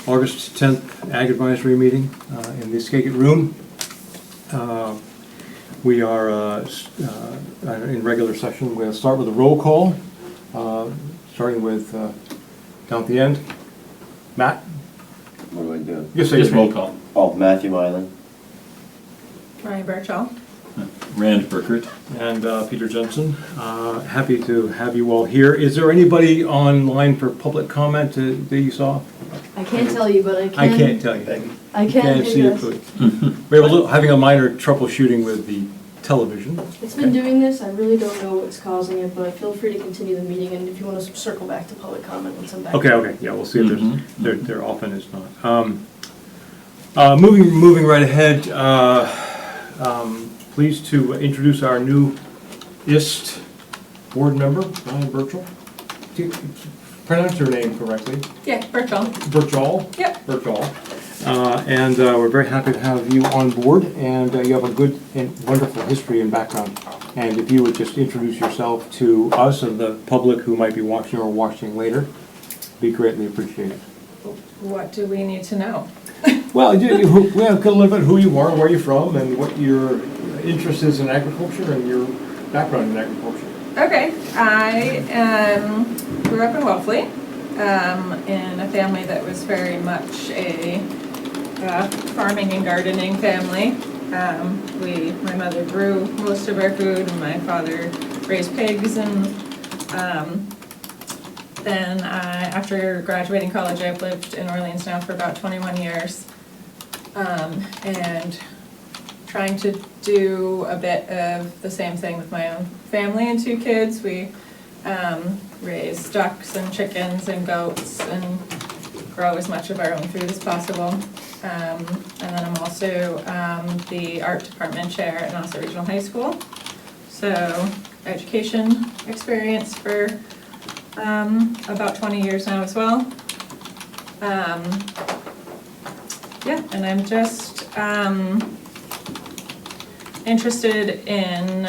August 10th Ag Advisory Meeting in the Skagit Room. We are in regular session. We'll start with a roll call, starting with down at the end. Matt? What do I do? Just roll call. Oh, Matthew Mylan. Ryan Birchall. Rand Burkert. And Peter Jensen. Happy to have you all here. Is there anybody online for public comment that you saw? I can't tell you, but I can. I can't tell you. I can. Can't see it, please. We're having a minor troubleshooting with the television. It's been doing this. I really don't know what's causing it, but feel free to continue the meeting, and if you want to circle back to public comment once I'm back. Okay, yeah, we'll see if there often is not. Moving right ahead, pleased to introduce our new IST board member, Ryan Birchall. Do you pronounce your name correctly? Yeah, Birchall. Birchall? Yep. Birchall. And we're very happy to have you on board, and you have a good and wonderful history and background. And if you would just introduce yourself to us and the public who might be watching or watching later, be greatly appreciated. What do we need to know? Well, we have a little bit who you are, where you're from, and what your interest is in agriculture and your background in agriculture. Okay, I grew up in Wellesley in a family that was very much a farming and gardening family. My mother grew most of our food, and my father raised pigs. And then after graduating college, I've lived in Orleans now for about 21 years, and trying to do a bit of the same thing with my own family and 2 kids. We raise ducks and chickens and goats and grow as much of our own food as possible. And then I'm also the art department chair at Nassau Regional High School. So education experience for about 20 years now as well. Yeah, and I'm just interested in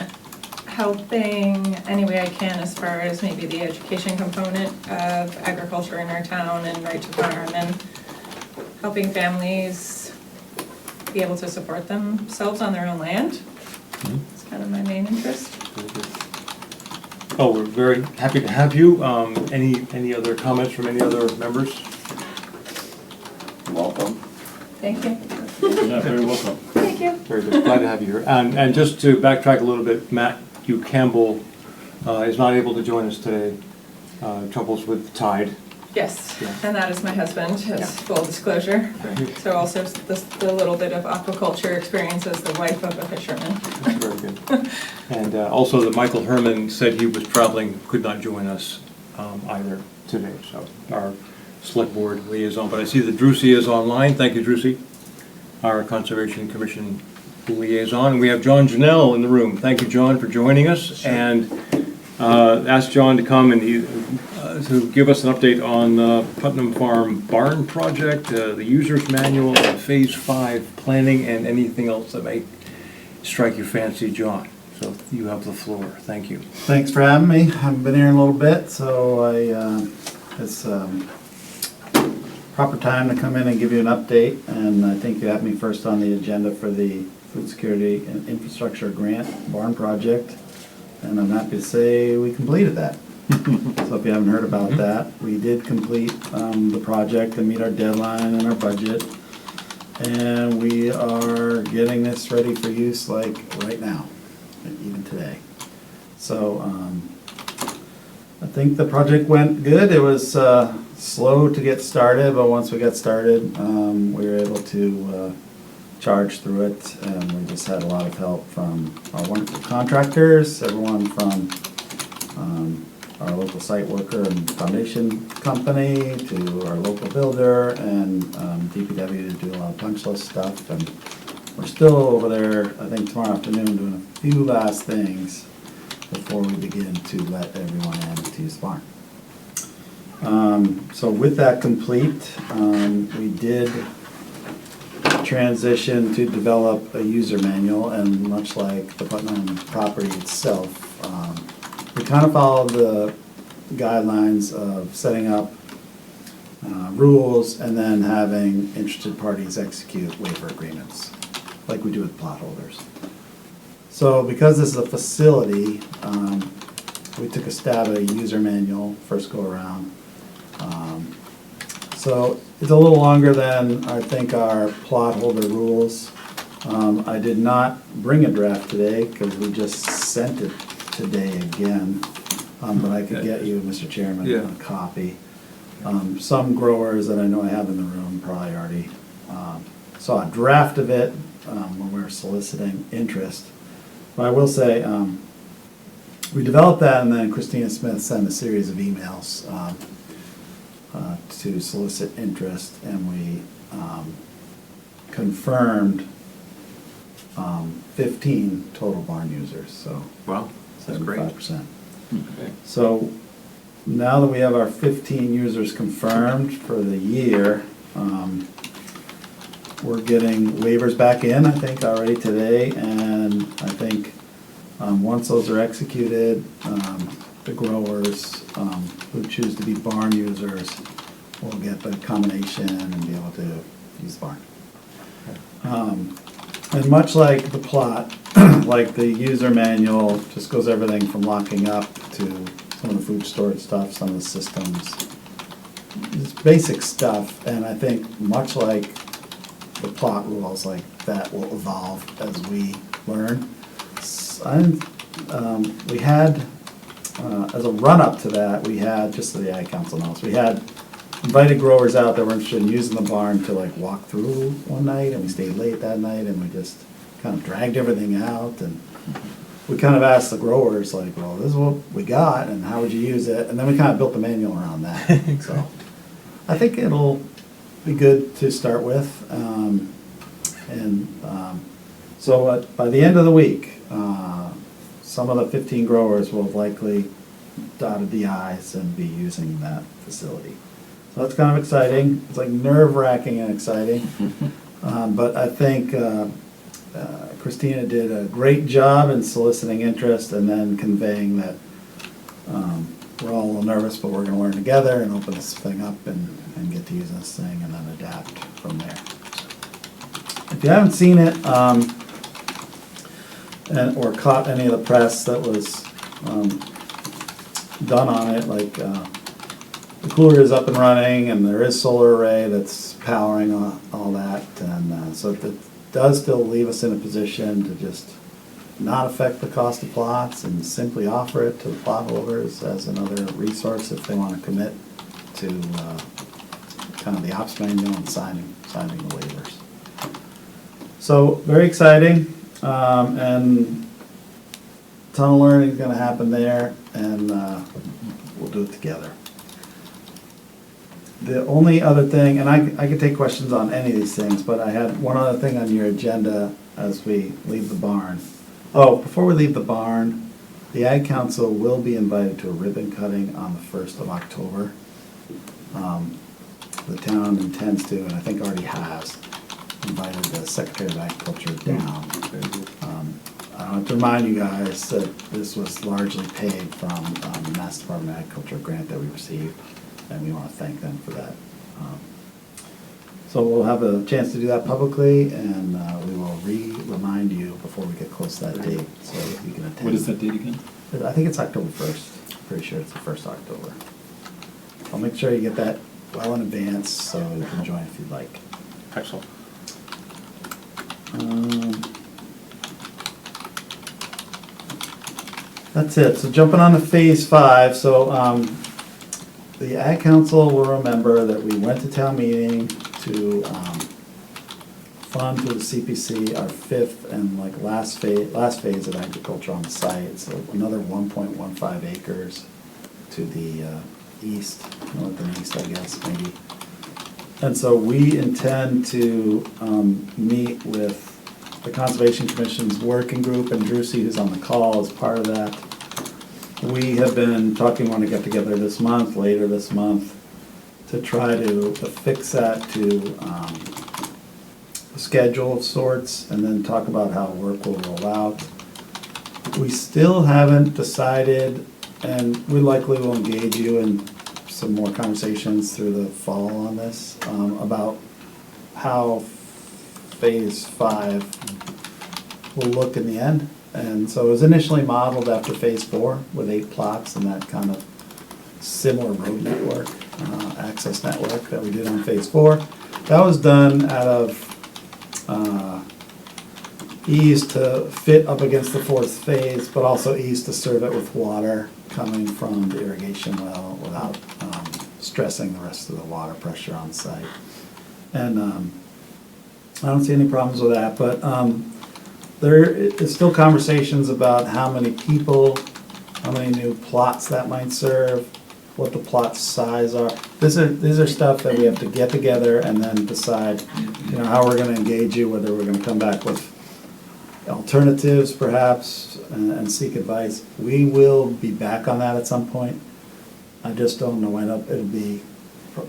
helping any way I can as far as maybe the education component of agriculture in our town and right to farm, and helping families be able to support themselves on their own land. It's kind of my main interest. Very good. Oh, we're very happy to have you. Any other comments from any other members? Welcome. Thank you. Yeah, very welcome. Thank you. Very good, glad to have you here. And just to backtrack a little bit, Matthew Campbell is not able to join us today. Troubles with the tide. Yes, Yeah. and that is my husband, as full disclosure. So also the little bit of aquaculture experience as the wife of a fisherman. That's very good. And also that Michael Herman said he was traveling, could not join us either today, so our select board liaison. But I see that Drusy is online. Thank you, Drusy, our Conservation Commission liaison. And we have John Janelle in the room. Thank you, John, for joining us. Sure. And asked John to come and to give us an update on the Putnam Farm Barn Project, the user's manual, and Phase 5 planning, and anything else that may strike your fancy, John. So you have the floor. Thank you. Thanks for having me. I've been here a little bit, so it's proper time to come in and give you an update. And I think you have me first on the agenda for the Food Security and Infrastructure Grant Barn Project. And I'm happy to say we completed that. So if you haven't heard about that, we did complete the project and meet our deadline and our budget. And we are getting this ready for use like right now, even today. So I think the project went good. It was slow to get started, but once we got started, we were able to charge through it, and we just had a lot of help from our wonderful contractors, everyone from our local site worker and foundation company to our local builder and DPW to do a lot of punch list stuff. And we're still over there, I think tomorrow afternoon, doing a few last things before we begin to let everyone in to use the barn. So with that complete, we did transition to develop a user manual, and much like the Putnam property itself, we kind of followed the guidelines of setting up rules, and then having interested parties execute waiver agreements, like we do with plot holders. So because this is a facility, we took a stab at a user manual first go around. So it's a little longer than I think our plot holder rules. I did not bring a draft today because we just sent it today again. But I could get you, Mr. Chairman, Yeah. a copy. Some growers that I know I have in the room probably already saw a draft of it when we were soliciting interest. But I will say, we developed that, and then Christina Smith sent a series of emails to solicit interest, and we confirmed 15 total barn users, so Wow, that's great. 75%. Okay. So now that we have our 15 users confirmed for the year, we're getting waivers back in, I think, already today, and I think once those are executed, the growers who choose to be barn users will get the combination and be able to use the barn. And much like the plot, like the user manual, just goes everything from locking up to some of the food storage stuff, some of the systems. It's basic stuff, and I think much like the plot rules, like that will evolve as we learn. We had, as a run-up to that, we had, just so the Ag Council knows, we had invited growers out that were interested in using the barn to like walk through one night, and we stayed late that night, and we just kind of dragged everything out, and we kind of asked the growers, like, well, this is what we got, and how would you use it? And then we kind of built the manual around that. So I think it'll be good to start with. So by the end of the week, some of the 15 growers will have likely dotted the i's and be using that facility. So that's kind of exciting. It's like nerve-wracking and exciting. But I think Christina did a great job in soliciting interest and then conveying that we're all a little nervous, but we're gonna learn together and open this thing up and get to use this thing and then adapt from there. If you haven't seen it, or caught any of the press that was done on it, like the cooler is up and running, and there is solar array that's powering all that, and so it does still leave us in a position to just not affect the cost of plots and simply offer it to the plot holders as another resource if they want to commit to kind of the ops manual and signing the waivers. So very exciting, and ton of learning is going to happen there, and we'll do it together. The only other thing, and I could take questions on any of these things, but I had one other thing on your agenda as we leave the barn. Oh, before we leave the barn, the Ag Council will be invited to a ribbon cutting on the 1st of October. The town intends to, and I think already has, invited the Secretary of Agriculture down. I want to remind you guys that this was largely paid from the Mass Department of Agriculture grant that we received, and we want to thank them for that. So we'll have a chance to do that publicly, and we will remind you before we get close to that date, so you can attend. What is that date again? I think it's October 1st. Pretty sure it's the 1st of October. I'll make sure you get that well in advance, so you can join if you'd like. Excellent. That's it. So jumping on to phase 5. So the Ag Council will remember that we went to town meeting to fund through the CPC our 5th and like last phase of agriculture on the site. So another 1.15 acres to the east, north and east, I guess, maybe. And so we intend to meet with the Conservation Commission's working group, and Drusy, who's on the call, is part of that. We have been talking, want to get together later this month, to try to affix that to a schedule of sorts, and then talk about how work will roll out. We still haven't decided, and we likely will engage you in some more conversations through the fall on this, about how phase 5 will look in the end. And so it was initially modeled after phase 4 with 8 plots and that kind of similar road network, access network that we did on phase 4. That was done out of ease to fit up against the 4th phase, but also ease to serve it with water coming from the irrigation well without stressing the rest of the water pressure on site. And I don't see any problems with that, but there is still conversations about how many people, how many new plots that might serve, what the plot size are. These are stuff that we have to get together and then decide, you know, how we're gonna engage you, whether we're gonna come back with alternatives perhaps and seek advice. We will be back on that at some point. I just don't know when it'll be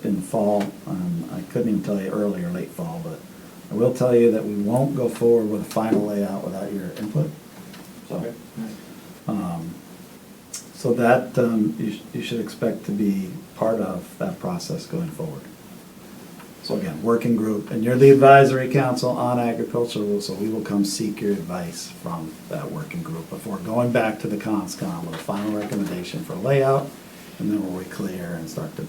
in the fall. I couldn't even tell you early or late fall, but I will tell you that we won't go forward with a final layout without your input. So, so that you should expect to be part of that process going forward. So again, working group, and you're the advisory council on agriculture, so we will come seek your advice from that working group before going back to the CONSCOM with a final recommendation for layout, and then we'll clear and start to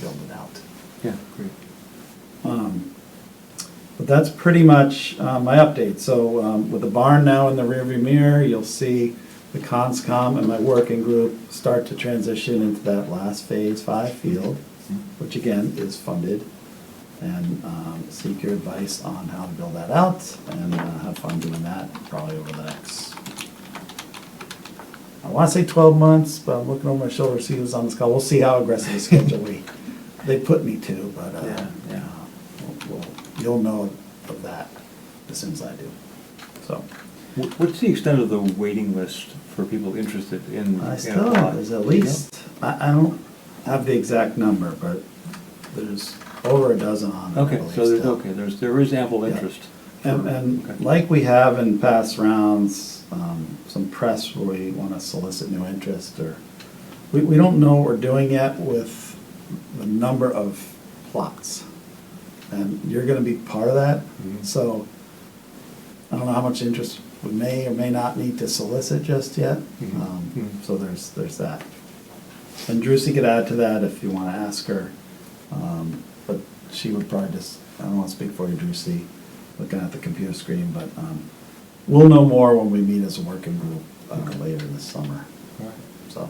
build it out. Yeah, great. But that's pretty much my update. So with the barn now in the rearview mirror, you'll see the CONSCOM and my working group start to transition into that last phase 5 field, which again is funded, and seek your advice on how to build that out and have fun doing that probably over the next, I want to say 12 months, but I'm looking over my shoulder to see who's on this call. We'll see how aggressive a schedule they put me to, but you'll know of that as soon as I do. So What's the extent of the waiting list for people interested in? I in a still, plot? there's at least, I don't have the exact number, but there's over a dozen on it, I Okay, believe, so there's, still. okay, there is ample Yeah. interest. And Okay. like we have in past rounds, some press where we want to solicit new interest, or, we don't know what we're doing yet with the number of plots. And you're gonna be part of that, Mhm. so I don't know how much interest we may or may not need to solicit just yet. Mhm. So there's that. And Drusy could add to that if you want to ask her, but she would probably just, I don't want to speak for you, Drusy, looking at the computer screen, but we'll know more when we meet as a working group later this summer, All right. so.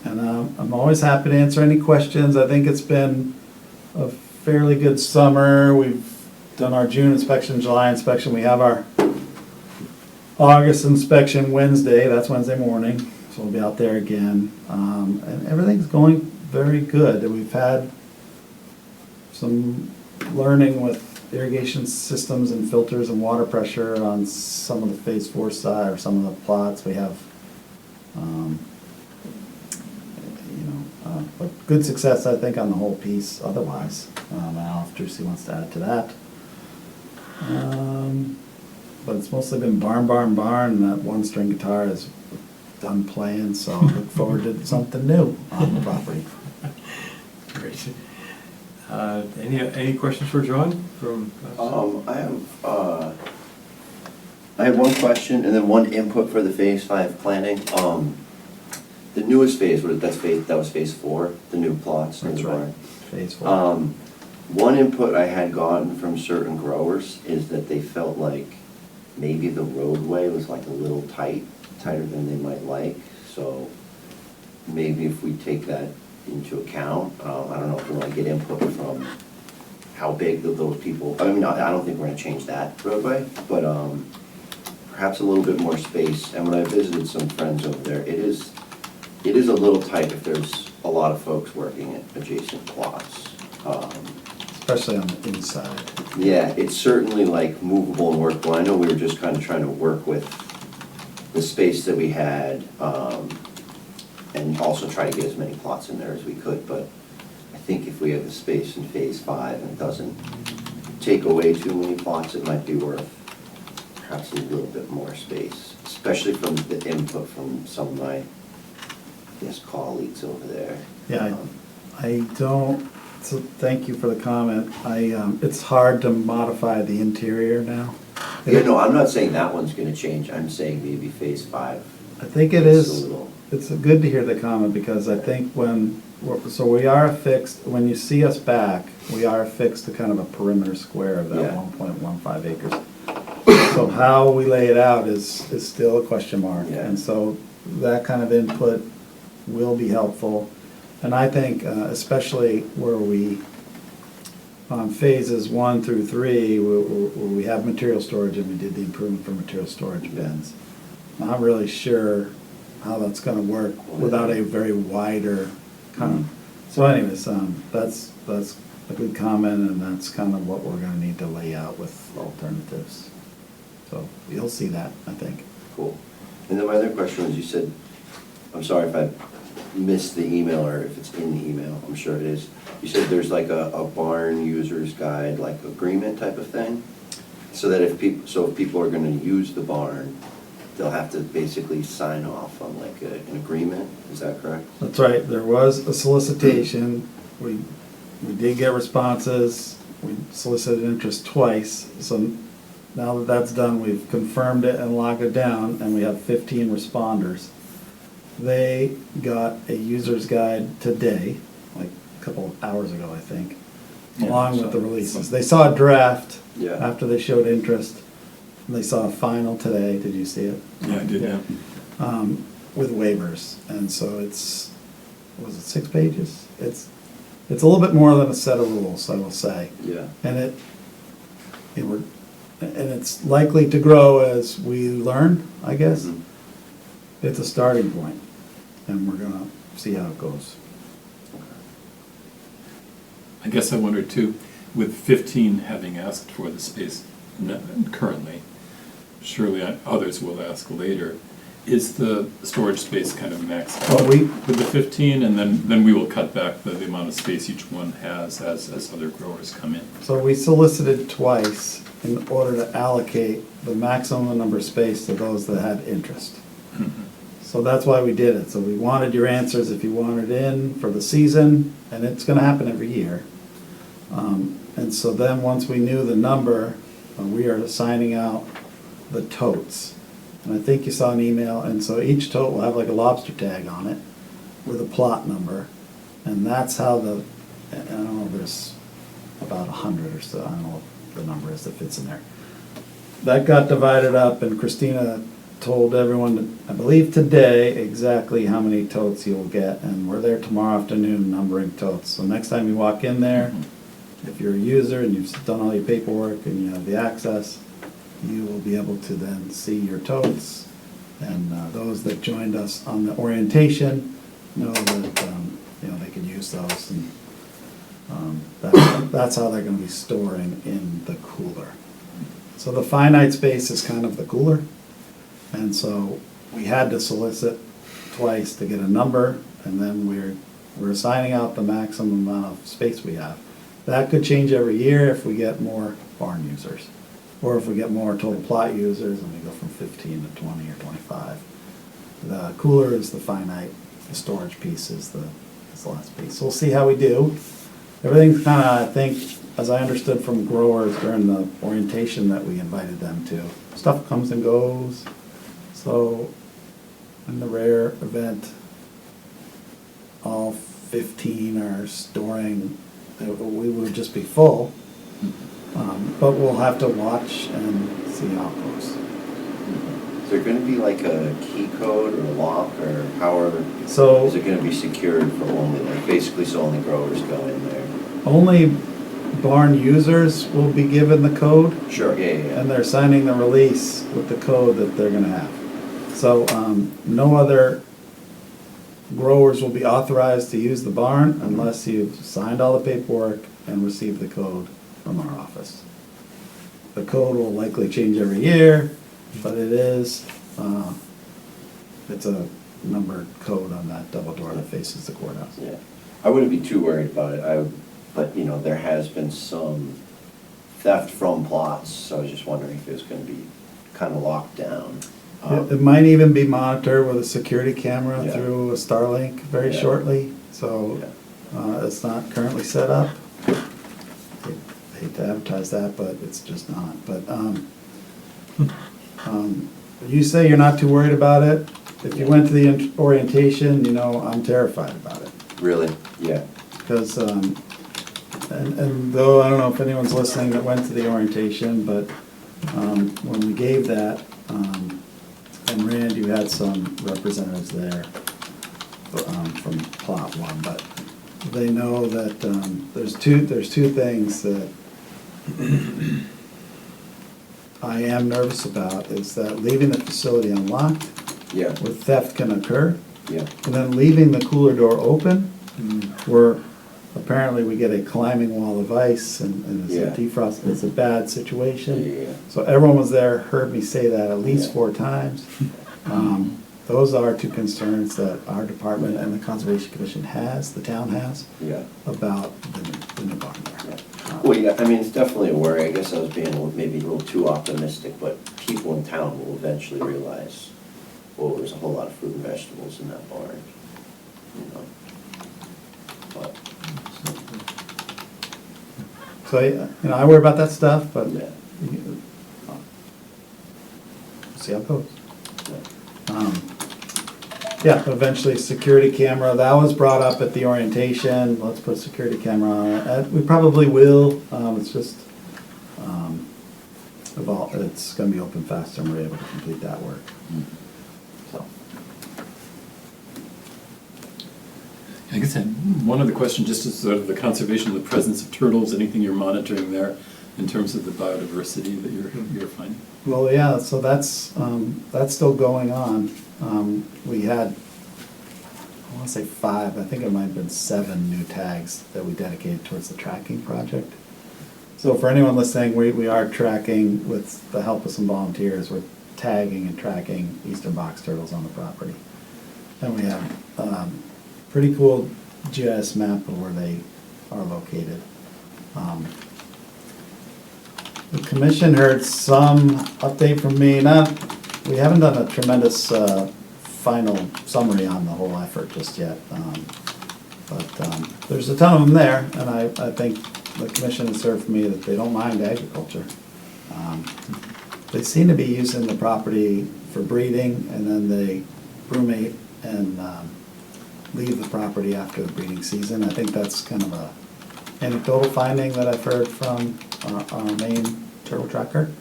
And I'm always happy to answer any questions. I think it's been a fairly good summer. We've done our June inspection, July inspection. We have our August inspection Wednesday, that's Wednesday morning, so we'll be out there again. And everything's going very good. We've had some learning with irrigation systems and filters and water pressure on some of the phase 4 side, or some of the plots. We have, but good success, I think, on the whole piece otherwise. I don't know if Drusy wants to add to that. But it's mostly been barn, and that one string guitar is done playing, so I look forward to something new on the property. Great. Any questions for John from? I have one question and then one input for the phase 5 planning. The newest phase, that was phase 4, the new plots in That's the right, barn. phase 4. One input I had gotten from certain growers is that they felt like maybe the roadway was like a little tighter than they might like. So maybe if we take that into account, I don't know if we want to get input from how big those people, I mean, I don't think we're going to change that roadway, but perhaps a little bit more space. And when I visited some friends over there, it is a little tight if there's a lot of folks working at adjacent plots. Especially on the inside. Yeah, it's certainly like movable and workable. I know we were just kind of trying to work with the space that we had, and also try to get as many plots in there as we could, but I think if we have the space in phase 5 and it doesn't take away too many plots, it might be worth perhaps a little bit more space, especially from the input from some of my guess, colleagues over there. Yeah, Um, I don't, so thank you for the comment. It's hard to modify the interior now. Yeah, no, I'm not saying that one's gonna change, I'm saying maybe phase 5. I think it It's a is, little- it's good to hear the comment, because I think so we are affixed, when you see us back, we are affixed to kind of a perimeter square of that Yeah. 1.15 acres. So how we lay it out is still a question mark. Yeah. And so that kind of input will be helpful. And I think especially where we, on phases 1 through 3, where we have material storage and we did the improvement for material storage bins. I'm not really sure how that's gonna work without a very wider kind of, so anyways, that's a good comment, and that's kind of what we're gonna need to lay out with alternatives. So you'll see that, I think. Cool. And then my other question was, you said, I'm sorry if I missed the email or if it's in the email, I'm sure it is. You said there's like a barn user's guide, like agreement type of thing? So that if people are gonna use the barn, they'll have to basically sign off on like an agreement, is that correct? That's right, there was a solicitation, we did get responses, we solicited interest twice, so now that that's done, we've confirmed it and locked it down, and we have 15 responders. They got a user's guide today, like a couple of hours ago, I think, Yeah, along with the so- releases. They saw a draft Yeah. after they showed interest, and they saw a final today, did you see it? Yeah, I did, yeah. With waivers, and so it's, was it 6 pages? It's a little bit more than a set of rules, I will say. Yeah. And it's likely to grow as we learn, I guess. Mhm. It's a starting point, and we're gonna see how it goes. I guess I wondered too, with 15 having asked for the space currently, surely others will ask later, is the storage space kind of maxed Well, out we- with the 15, and then we will cut back the amount of space each one has as other growers come in? So we solicited twice in order to allocate the maximum number of space to those that had interest. So that's why we did it. So we wanted your answers if you wanted in for the season, and it's gonna happen every year. And so then, once we knew the number, we are assigning out the totes. And I think you saw an email, and so each tote will have like a lobster tag on it with a plot number. And that's how I don't know, there's about 100 or so, I don't know what the number is that fits in there. That got divided up, and Christina told everyone, I believe today, exactly how many totes you'll get, and we're there tomorrow afternoon numbering totes. So next time you walk in there, if you're a user and you've done all your paperwork and you have the access, you will be able to then see your totes. And those that joined us on the orientation know that, they can use those, and that's how they're gonna be storing in the cooler. So the finite space is kind of the cooler, and so we had to solicit twice to get a number, and then we're assigning out the maximum amount of space we have. That could change every year if we get more barn users, or if we get more total plot users and we go from 15 to 20 or 25. The cooler is the finite, the storage piece is the last piece. So we'll see how we do. Everything's kind of, I think, as I understood from growers during the orientation that we invited them to, stuff comes and goes. So in the rare event, all 15 are storing, we would just be full. But we'll have to watch and see how it goes. Is there gonna be like a key code or a lock, or how So is it gonna be secured for only, like basically so only growers go in there? only barn users will be given the code, Sure, yeah. and they're signing the release with the code that they're gonna have. So no other growers will be authorized to use the barn unless you've signed all the paperwork and received the code from our office. The code will likely change every year, but it's a numbered code on that double door that faces the courthouse. Yeah, I wouldn't be too worried about it, but there has been some theft from plots, so I was just wondering if it was gonna be kind of locked down. It might even be monitored with a security camera Yeah. through a Starlink very Yeah. shortly, so it's not currently set up. Hate to advertise that, but it's just not. But you say you're not too worried about it. If you went to the orientation, you know, I'm terrified about it. Really? Yeah. Because, and though, I don't know if anyone's listening that went to the orientation, but when we gave that, and Rand, you had some representatives there from Plot One, but they know that there's two things that I am nervous about, is that leaving the facility unlocked, Yeah. where theft can occur, Yeah. and then leaving the cooler door open, where apparently we get a climbing wall of ice and it's a Yeah. defrost, it's a bad situation. Yeah. So everyone was there, heard me say that at least Yeah. 4 times. Those are 2 concerns that our department and the Conservation Commission has, the town has, Yeah. about the new barn there. Yeah. Well, yeah, I mean, it's definitely a worry. I guess I was being maybe a little too optimistic, but people in town will eventually realize, well, there's a whole lot of fruit and vegetables in that barn, you know? But, So, you know, I worry about that stuff, but yeah. see how it goes. Yeah. Yeah, eventually security camera, that was brought up at the orientation, let's put a security camera on it. We probably will, it's just, it's gonna be open faster and we're able to complete that work. So, I guess I had one other question, just as sort of the conservation of the presence of turtles, anything you're monitoring there in terms of the biodiversity that you're finding? well, yeah, so that's still going on. We had, I wanna say 5, I think it might have been 7 new tags that we dedicated towards the tracking project. So for anyone listening, we are tracking, with the help of some volunteers, we're tagging and tracking eastern box turtles on the property. And we have pretty cool GIS map of where they are located. The commission heard some update from me, we haven't done a tremendous final summary on the whole effort just yet. But there's a ton of them there, and I think the commission has heard from me that they don't mind agriculture. They seem to be using the property for breeding, and then they brumate and leave the property after the breeding season. I think that's kind of a anecdotal finding that I've heard from our main turtle tracker.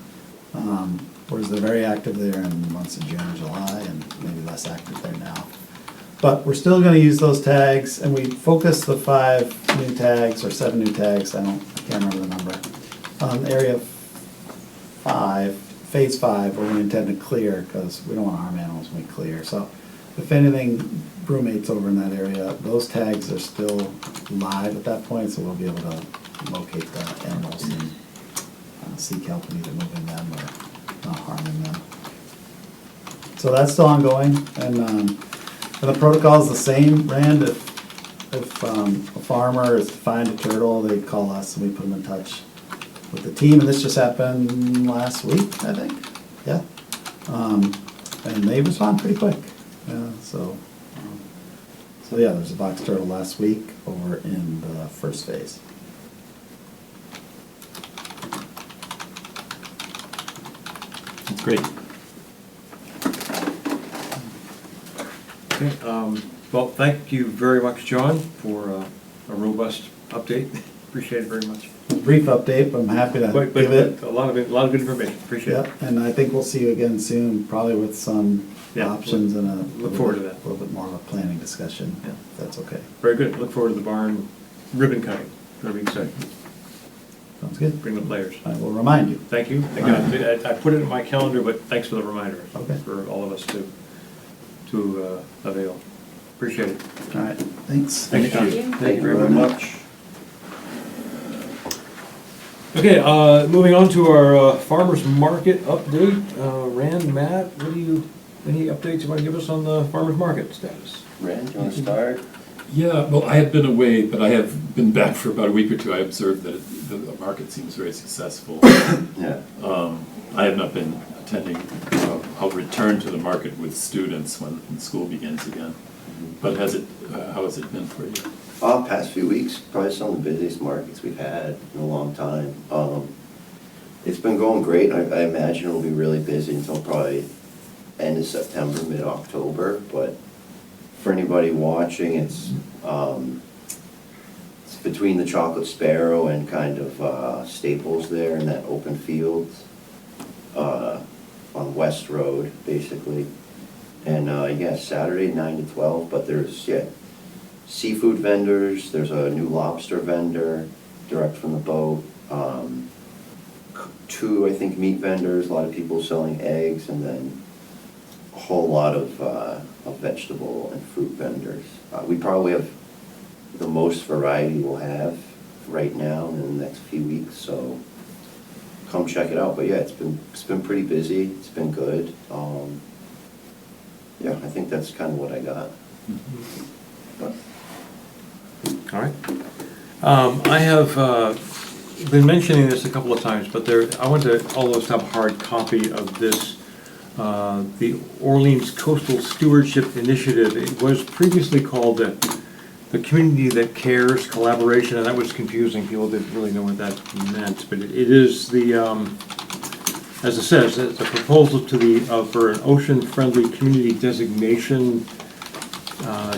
Whereas they're very active there in the months of June and July, and maybe less active there now. But we're still gonna use those tags, and we focused the 5 new tags, or 7 new tags, I can't remember the number, on area 5, phase 5, where we intend to clear, because we don't want to harm animals when we clear. So if anything brumates over in that area, those tags are still live at that point, so we'll be able to locate the animals and seek help in either moving them or not harming them. So that's still ongoing, and the protocol is the same, Rand. If a farmer is to find a turtle, they call us and we put them in touch with the team, and this just happened last week, I think, yeah. And they respond pretty quick, yeah, so yeah, there's a box turtle last week over in the first phase. That's great. Okay, well, thank you very much, John, for a robust update. Appreciate it very much. Brief update, but I'm happy to But give it. a lot of good information, appreciate Yeah, it. and I think we'll see you again soon, probably with some Yeah, options and look forward to that. a little bit more of a planning discussion, Yeah. if that's okay. Very good, look forward to the barn ribbon cutting, gonna be exciting, Sounds good. bring the players. I will remind you. Thank you, again, I put it in my calendar, but thanks for the reminder. Okay. For all of us to avail, appreciate it. All right, thanks. Thank you. Thank you very much. Okay, moving on to our farmer's market update. Rand, Matt, any updates you want to give us on the farmer's market status? Rand, do you want to start? Yeah, well, I have been away, but I have been back for about a week or two. I observed that the market seems very successful. Yeah. I have not been attending I'll return to the market with students when school begins again. But how has it been for you? Past few weeks, probably some of the busiest markets we've had in a long time. It's been going great. I imagine it'll be really busy until probably end of September, mid-October, but for anybody watching, it's between the Chocolate Sparrow and kind of Staples there in that open field on West Road, basically. And yeah, Saturday 9 to 12, but there's, yeah, seafood vendors, there's a new lobster vendor direct from the boat, 2, I think, meat vendors, a lot of people selling eggs, and then a whole lot of vegetable and fruit vendors. We probably have the most variety we'll have right now in the next few weeks, so come check it out. But yeah, it's been pretty busy, it's been good. Yeah, I think that's kind of what I got. All right. I have been mentioning this a couple of times, but I want to almost have a hard copy of this, the Orleans Coastal Stewardship Initiative. It was previously called the Community That Cares Collaboration, and that was confusing. People didn't really know what that meant, but it is the, as it says, it's a proposal for an ocean-friendly community designation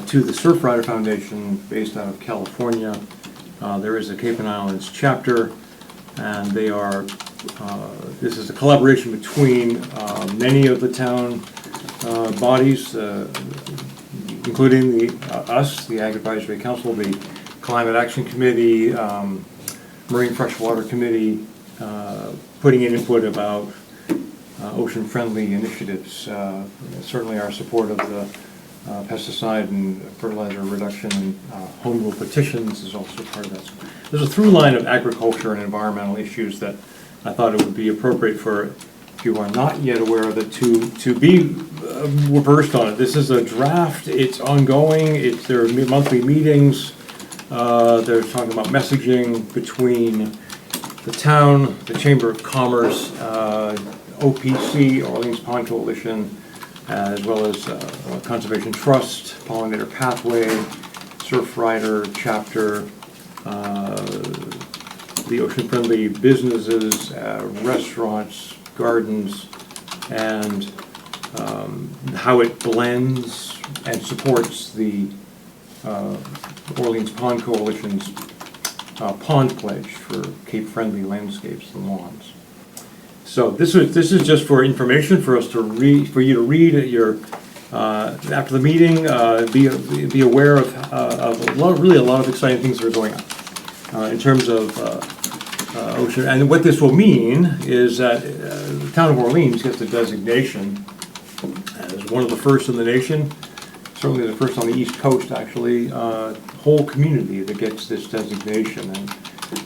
to the Surfrider Foundation based out of California. There is a Cape and Islands chapter, and they are, this is a collaboration between many of the town bodies, including us, the Ag Advisory Council, the Climate Action Committee, Marine Freshwater Committee, putting in input about ocean-friendly initiatives. Certainly our support of the pesticide and fertilizer reduction and home rule petitions is also part of that. So there's a through line of agriculture and environmental issues that I thought it would be appropriate for, if you are not yet aware of it, to be versed on it. This is a draft, it's ongoing, there are monthly meetings, they're talking about messaging between the town, the Chamber of Commerce, OPC, Orleans Pond Coalition, as well as Conservation Trust, Pollinator Pathway, Surfrider Chapter, the ocean-friendly businesses, restaurants, gardens, and how it blends and supports the Orleans Pond Coalition's pond pledge for Cape-friendly landscapes and lawns. So this is just for information for us to read, for you to read at your after the meeting. Be aware of really a lot of exciting things that are going on in terms of ocean. And what this will mean is that the town of Orleans gets the designation as one of the first in the nation, certainly the first on the East Coast, actually, whole community that gets this designation. And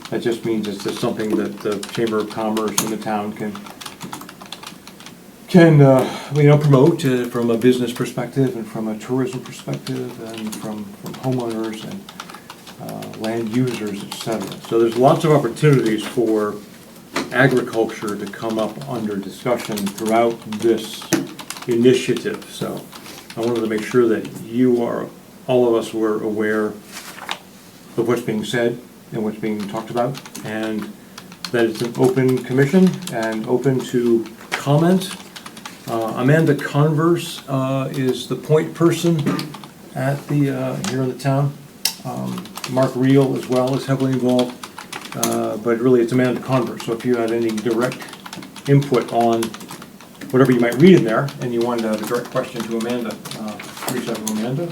that just means it's just something that the Chamber of Commerce and the town can promote from a business perspective and from a tourism perspective and from homeowners and land users, etc. So there's lots of opportunities for agriculture to come up under discussion throughout this initiative. So I wanted to make sure that all of us were aware of what's being said and what's being talked about, and that it's an open commission and open to comment. Amanda Converse is the point person at the here in the town. Mark Reel as well is heavily involved, but really it's Amanda Converse. So if you had any direct input on whatever you might read in there, and you wanted to have a direct question to Amanda, reach out to Amanda,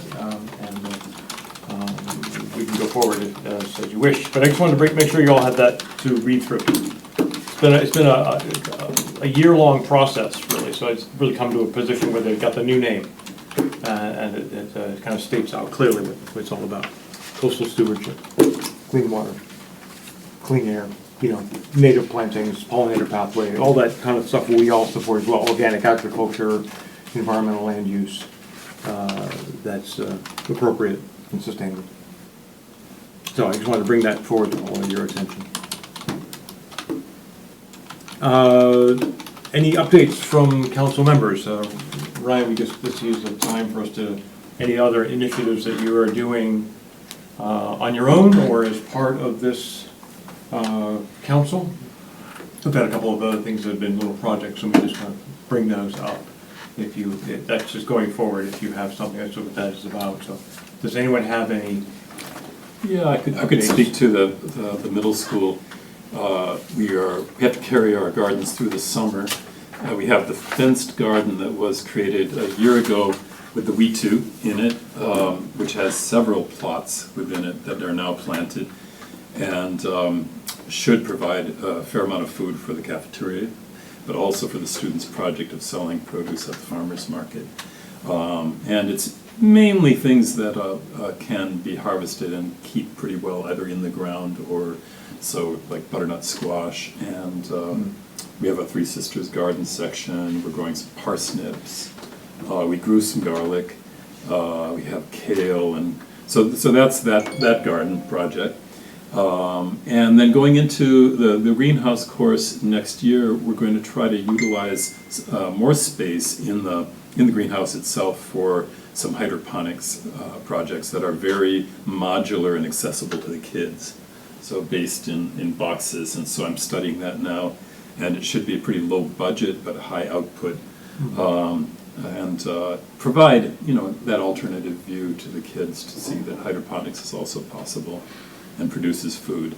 and we can go forward as you wish. But I just wanted to make sure you all had that to read through. It's been a year-long process, really, so it's really come to a position where they've got the new name, and it kind of states out clearly what it's all about. Coastal stewardship, clean water, clean air, native plantings, pollinator pathway, all that kind of stuff we all support as well. Organic agriculture, environmental land use, that's appropriate and sustainable. So I just wanted to bring that forward to all of your attention. Any updates from council members? Ryan, this is the time for us to, any other initiatives that you are doing on your own or as part of this council? We've had a couple of other things that have been little projects, so we just kind of bring those up. If that's just going forward, if you have something, that's what that is about. So, does anyone have any? Yeah, I could speak to the middle school. We have to carry our gardens through the summer. We have the fenced garden that was created a year ago with the Wheatu in it, which has several plots within it that are now planted and should provide a fair amount of food for the cafeteria, but also for the students' project of selling produce at the farmers market. And it's mainly things that can be harvested and keep pretty well either in the ground or so, like butternut squash. And we have a Three Sisters garden section. We're growing some parsnips. We grew some garlic. We have kale, and so that's that garden project. And then going into the greenhouse course next year, we're going to try to utilize more space in the greenhouse itself for some hydroponics projects that are very modular and accessible to the kids. So based in boxes, and so I'm studying that now, and it should be a pretty low budget but high output, and provide that alternative view to the kids to see that hydroponics is also possible and produces food,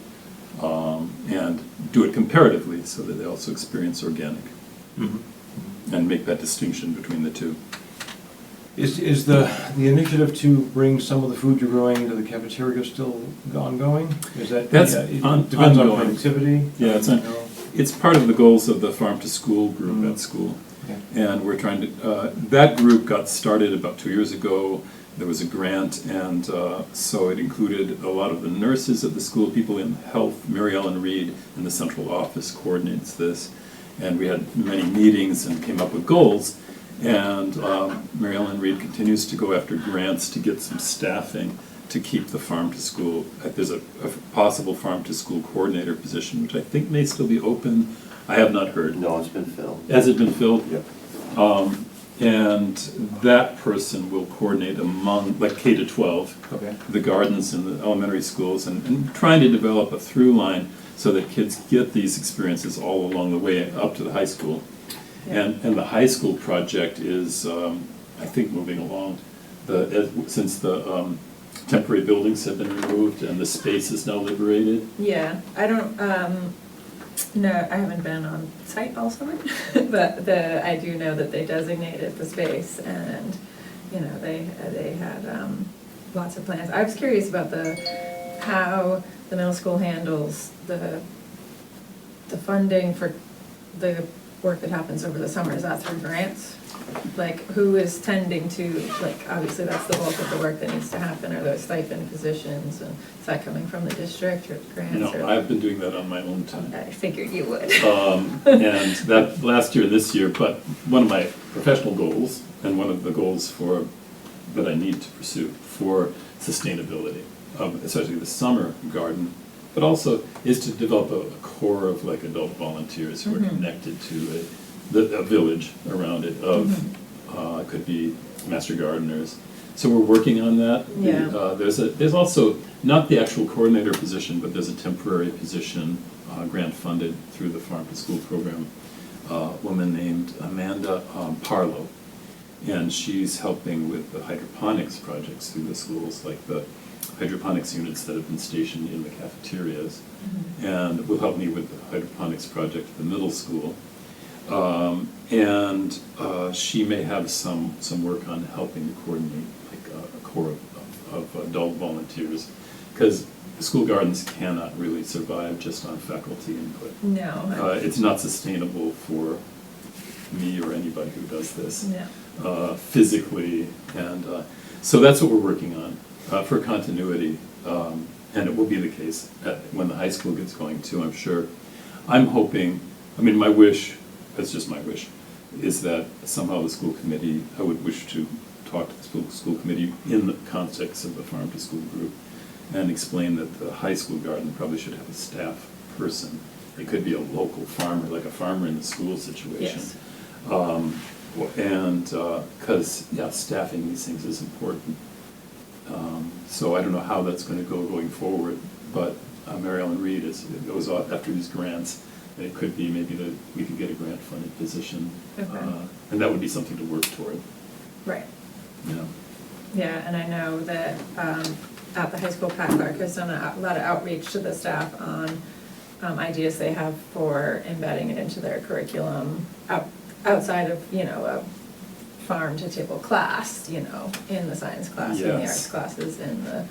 and do it comparatively so that they also experience organic, and make that distinction between the two. Is the initiative to bring some of the food you're growing into the cafeteria still ongoing? Is that That's it ongoing. depends on productivity? Yeah, it's part of the goals of the Farm to School group at school. Okay. And we're trying to, that group got started about 2 years ago. There was a grant, and so it included a lot of the nurses at the school, people in health. Mary Ellen Reed in the central office coordinates this. And we had many meetings and came up with goals. And Mary Ellen Reed continues to go after grants to get some staffing to keep the farm to school. There's a possible farm to school coordinator position, which I think may still be open. I have not heard. No, it's been filled. Has it been filled? Yep. And that person will coordinate among, like K to 12, Okay. the gardens in the elementary schools, and trying to develop a through line so that kids get these experiences all along the way up to the high school. And the high school project is, I think, moving along. Since the temporary buildings have been removed and the space is now liberated. Yeah, I don't, no, I haven't been on site all summer, but I do know that they designated the space and, they had lots of plans. I was curious about how the middle school handles the funding for the work that happens over the summer. Is that through grants? Like, who is tending to, obviously that's the bulk of the work that needs to happen, are those stipend positions, and is that coming from the district or grants? No, I've been doing that on my own time. I figured you would. And that last year, this year, but one of my professional goals, and one of the goals that I need to pursue for sustainability, especially the summer garden, but also is to develop a core of adult volunteers who are connected to a village around it of, could be master gardeners. So we're working on that. Yeah. There's also, not the actual coordinator position, but there's a temporary position, grant funded through the Farm to School program, a woman named Amanda Parlow. And she's helping with the hydroponics projects through the schools, like the hydroponics units that have been stationed in the cafeterias, and will help me with the hydroponics project at the middle school. And she may have some work on helping to coordinate a core of adult volunteers, because school gardens cannot really survive just on faculty input. No. It's not sustainable for me or anybody who does this. No. Physically, and so that's what we're working on for continuity, and it will be the case when the high school gets going too, I'm sure. I'm hoping, my wish, that's just my wish, is that somehow the school committee, I would wish to talk to the school committee in the context of the Farm to School group and explain that the high school garden probably should have a staff person it could be a local farmer, like a farmer in the school situation. Yes. And, because, yeah, staffing these things is important. So I don't know how that's gonna go going forward, but Mary Ellen Reed goes off after these grants. It could be maybe that we could get a grant-funded position. Okay. And that would be something to work toward, Right. yeah. Yeah, and I know that at the high school, Pat Clark has done a lot of outreach to the staff on ideas they have for embedding it into their curriculum outside of, a farm-to-table class, in the science class, in the Yes. arts classes, in the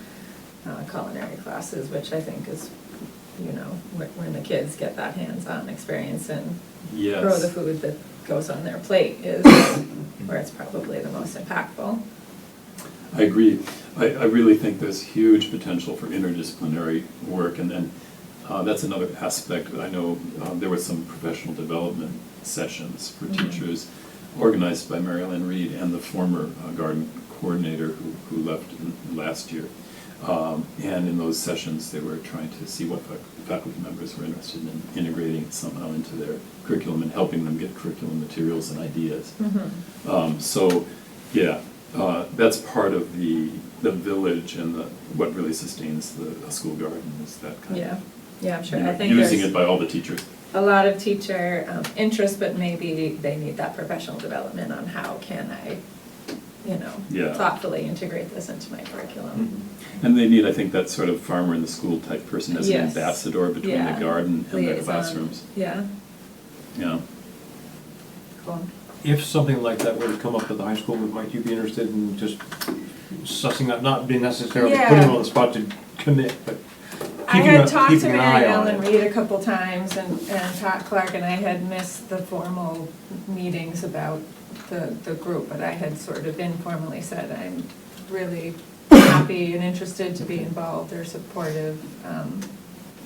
culinary classes, which I think is, when the kids get that hands-on experience and Yes. grow the food that goes on their plate is where it's probably the most impactful. I agree. I really think there's huge potential for interdisciplinary work, and then that's another aspect. I know there were some professional development sessions for teachers organized by Mary Ellen Reed and the former garden coordinator who left last year. And in those sessions, they were trying to see what faculty members were interested in integrating it somehow into their curriculum and helping them get curriculum materials and ideas. So, yeah, that's part of the village and what really sustains the school garden is that kind Yeah, of, yeah, I'm sure. you know, I think using there's it by all the teachers. a lot of teacher interest, but maybe they need that professional development on how can I, Yeah. thoughtfully integrate this into my curriculum. And they need, I think, that sort of farmer in the school type person as an Yes. ambassador between Yeah. the garden and the Liaison. classrooms. Yeah, Yeah. cool. If something like that were to come up at the high school, might you be interested in just sussing up, not being necessarily Yeah. putting them on the spot to commit, but I keeping had a- talked to keeping an eye Mary on Ellen it? Reed a couple times, and Pat Clark, and I had missed the formal meetings about the group, but I had sort of informally said, I'm really happy and interested to be involved or supportive,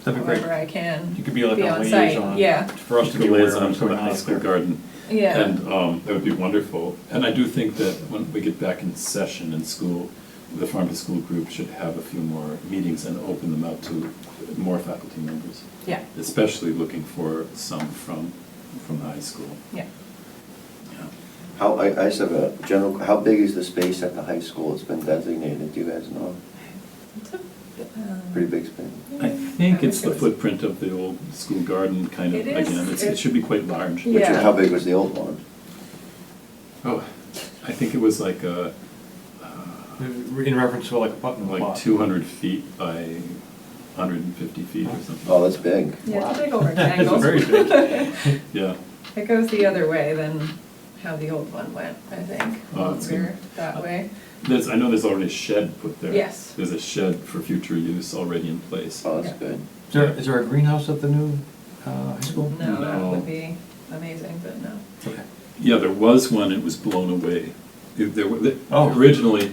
That'd be great. however I can You could be like be a on site. liaison. Yeah, For us to be The aware of liaison what's for the going on high up school there. garden. yeah. And that would be wonderful. And I do think that when we get back in session in school, the farm to school group should have a few more meetings and open them out to more faculty members, Yeah, especially looking for some from the high school. yeah. Yeah. I just have a general, how big is the space at the high school it's been designated, do you guys know? It's a, Pretty big space. I think it's wish the it was- footprint of the old school garden kind of, It is. again, it should be quite large. Yeah. Which, how big was the old one? Oh, I think it was like In reference to like a button like plot. 200 feet by 150 feet or something. Oh, that's big. Yeah, it's a big old It's rectangle. very big. Yeah. It goes the other way than how the old one went, I think, Oh, it's longer that way. I know there's already a shed put there. Yes. There's a shed for future use already in place. Oh, that's Yeah. good. Is there a greenhouse at the new high school? No, that No. would be amazing, but no. Okay. Yeah, there was one, it was blown away. Oh. Originally,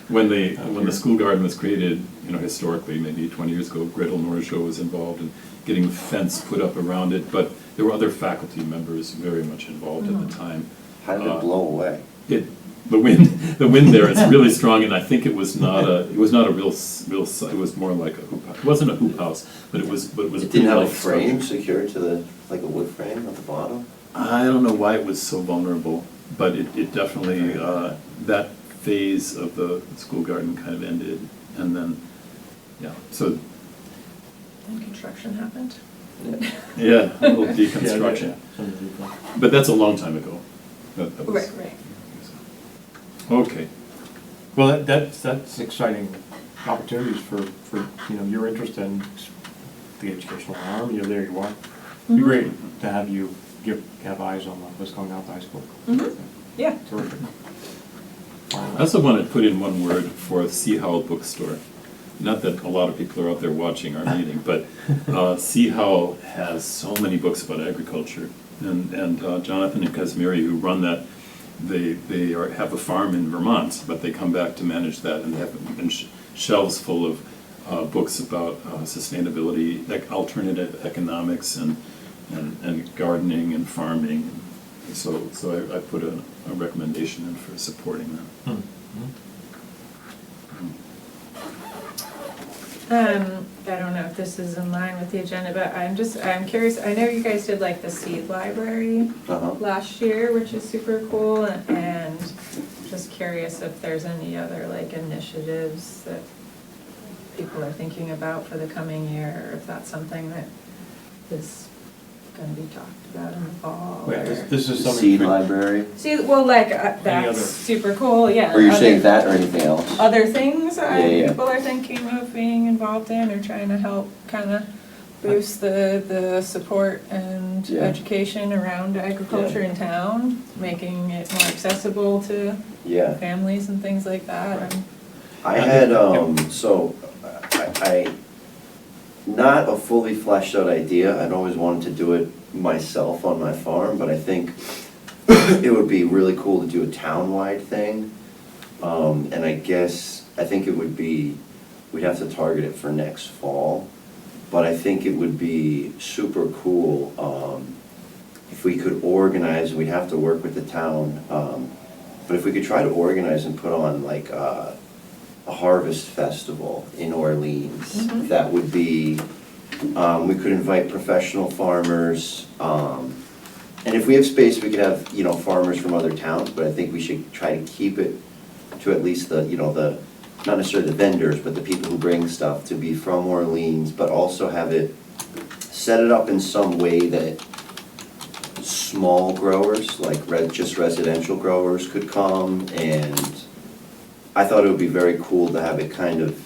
when the school garden was created, historically, maybe 20 years ago, Gretel Norjo was involved in getting the fence put up around it, but there were other faculty members very much involved at the time. How did it blow away? The wind there is really strong, and I think it was not a real, it was more like a hoop house. It wasn't a hoop house, but it was a It pretty didn't have a light frame structure. secured to the, like a wood frame at the bottom? I don't know why it was so vulnerable, but it definitely, that phase of the school garden kind of ended, and then, yeah, so, And construction happened. yeah, a little Yeah, deconstruction. Some of the- But that's a long time ago. That was- Right, right. Okay, Well, that's exciting opportunities for, your interest in the educational arm, there you are. It'd be Mhm. great to have you have eyes on what's going on at the high school. Mhm. Yeah. Terrific. I also want to put in one word for Sea Howell Bookstore. Not that a lot of people are out there watching our meeting, but Sea Howell has so many books about agriculture. And Jonathan and Kazmiri, who run that, they have a farm in Vermont, but they come back to manage that, and they have shelves full of books about sustainability, like alternative economics and gardening and farming. So I put a recommendation in for supporting that. Hmm. I don't know if this is in line with the agenda, but I'm curious, I know you guys did like the seed library Uh-huh. last year, which is super cool, and just curious if there's any other like initiatives that people are thinking about for the coming year, or if that's something that is gonna be talked about in the fall. Wait, or- this is something. Seed library? See, well, like, other- that's super cool, yeah. Or you're saying other- that or anything else? Other things Yeah. people are thinking of being involved in or trying to help kind of boost the support and Yeah. education around agriculture in town, making it more accessible to Yeah. families and things like that. Right. and- I had, so, I, not a fully fleshed out idea, I'd always wanted to do it myself on my farm, but I think it would be really cool to do a town-wide thing. And I think it would be, we'd have to target it for next fall, but I think it would be super cool, if we could organize, we'd have to work with the town, but if we could try to organize and put on like, a harvest festival in Orleans. Mhm. That would be, we could invite professional farmers, and if we have space, we could have, farmers from other towns, but I think we should try to keep it to at least the, not necessarily the vendors, but the people who bring stuff to be from Orleans, but also have it, set it up in some way that small growers, like just residential growers could come, and I thought it would be very cool to have it kind of,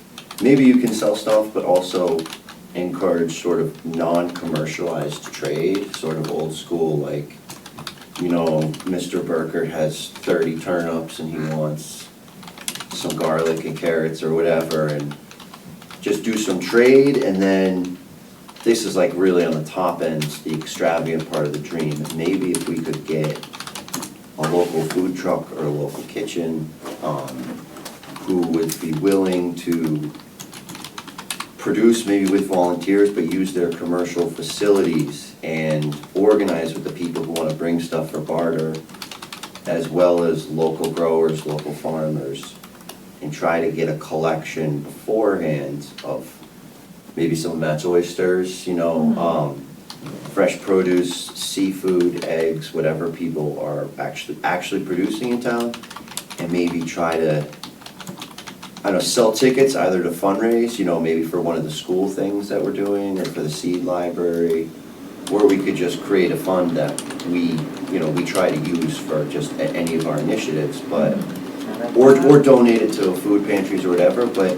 maybe you can sell stuff, but also encourage sort of non-commercialized trade, sort of old school, like, Mr. Burkert has 30 turnips and he wants some garlic and carrots or whatever, and just do some trade, and then, this is like really on the top end, the extravagant part of the dream. Maybe if we could get a local food truck or a local kitchen, who would be willing to produce maybe with volunteers, but use their commercial facilities and organize with the people who want to bring stuff for barter, as well as local growers, local farmers, and try to get a collection beforehand of maybe some of Matt's oysters, fresh produce, seafood, eggs, whatever people are actually producing in town, and maybe try to, sell tickets either to fundraise, maybe for one of the school things that we're doing, or for the seed library, or we could just create a fund that we try to use for just any of our initiatives, but, or donate it to food pantries or whatever, but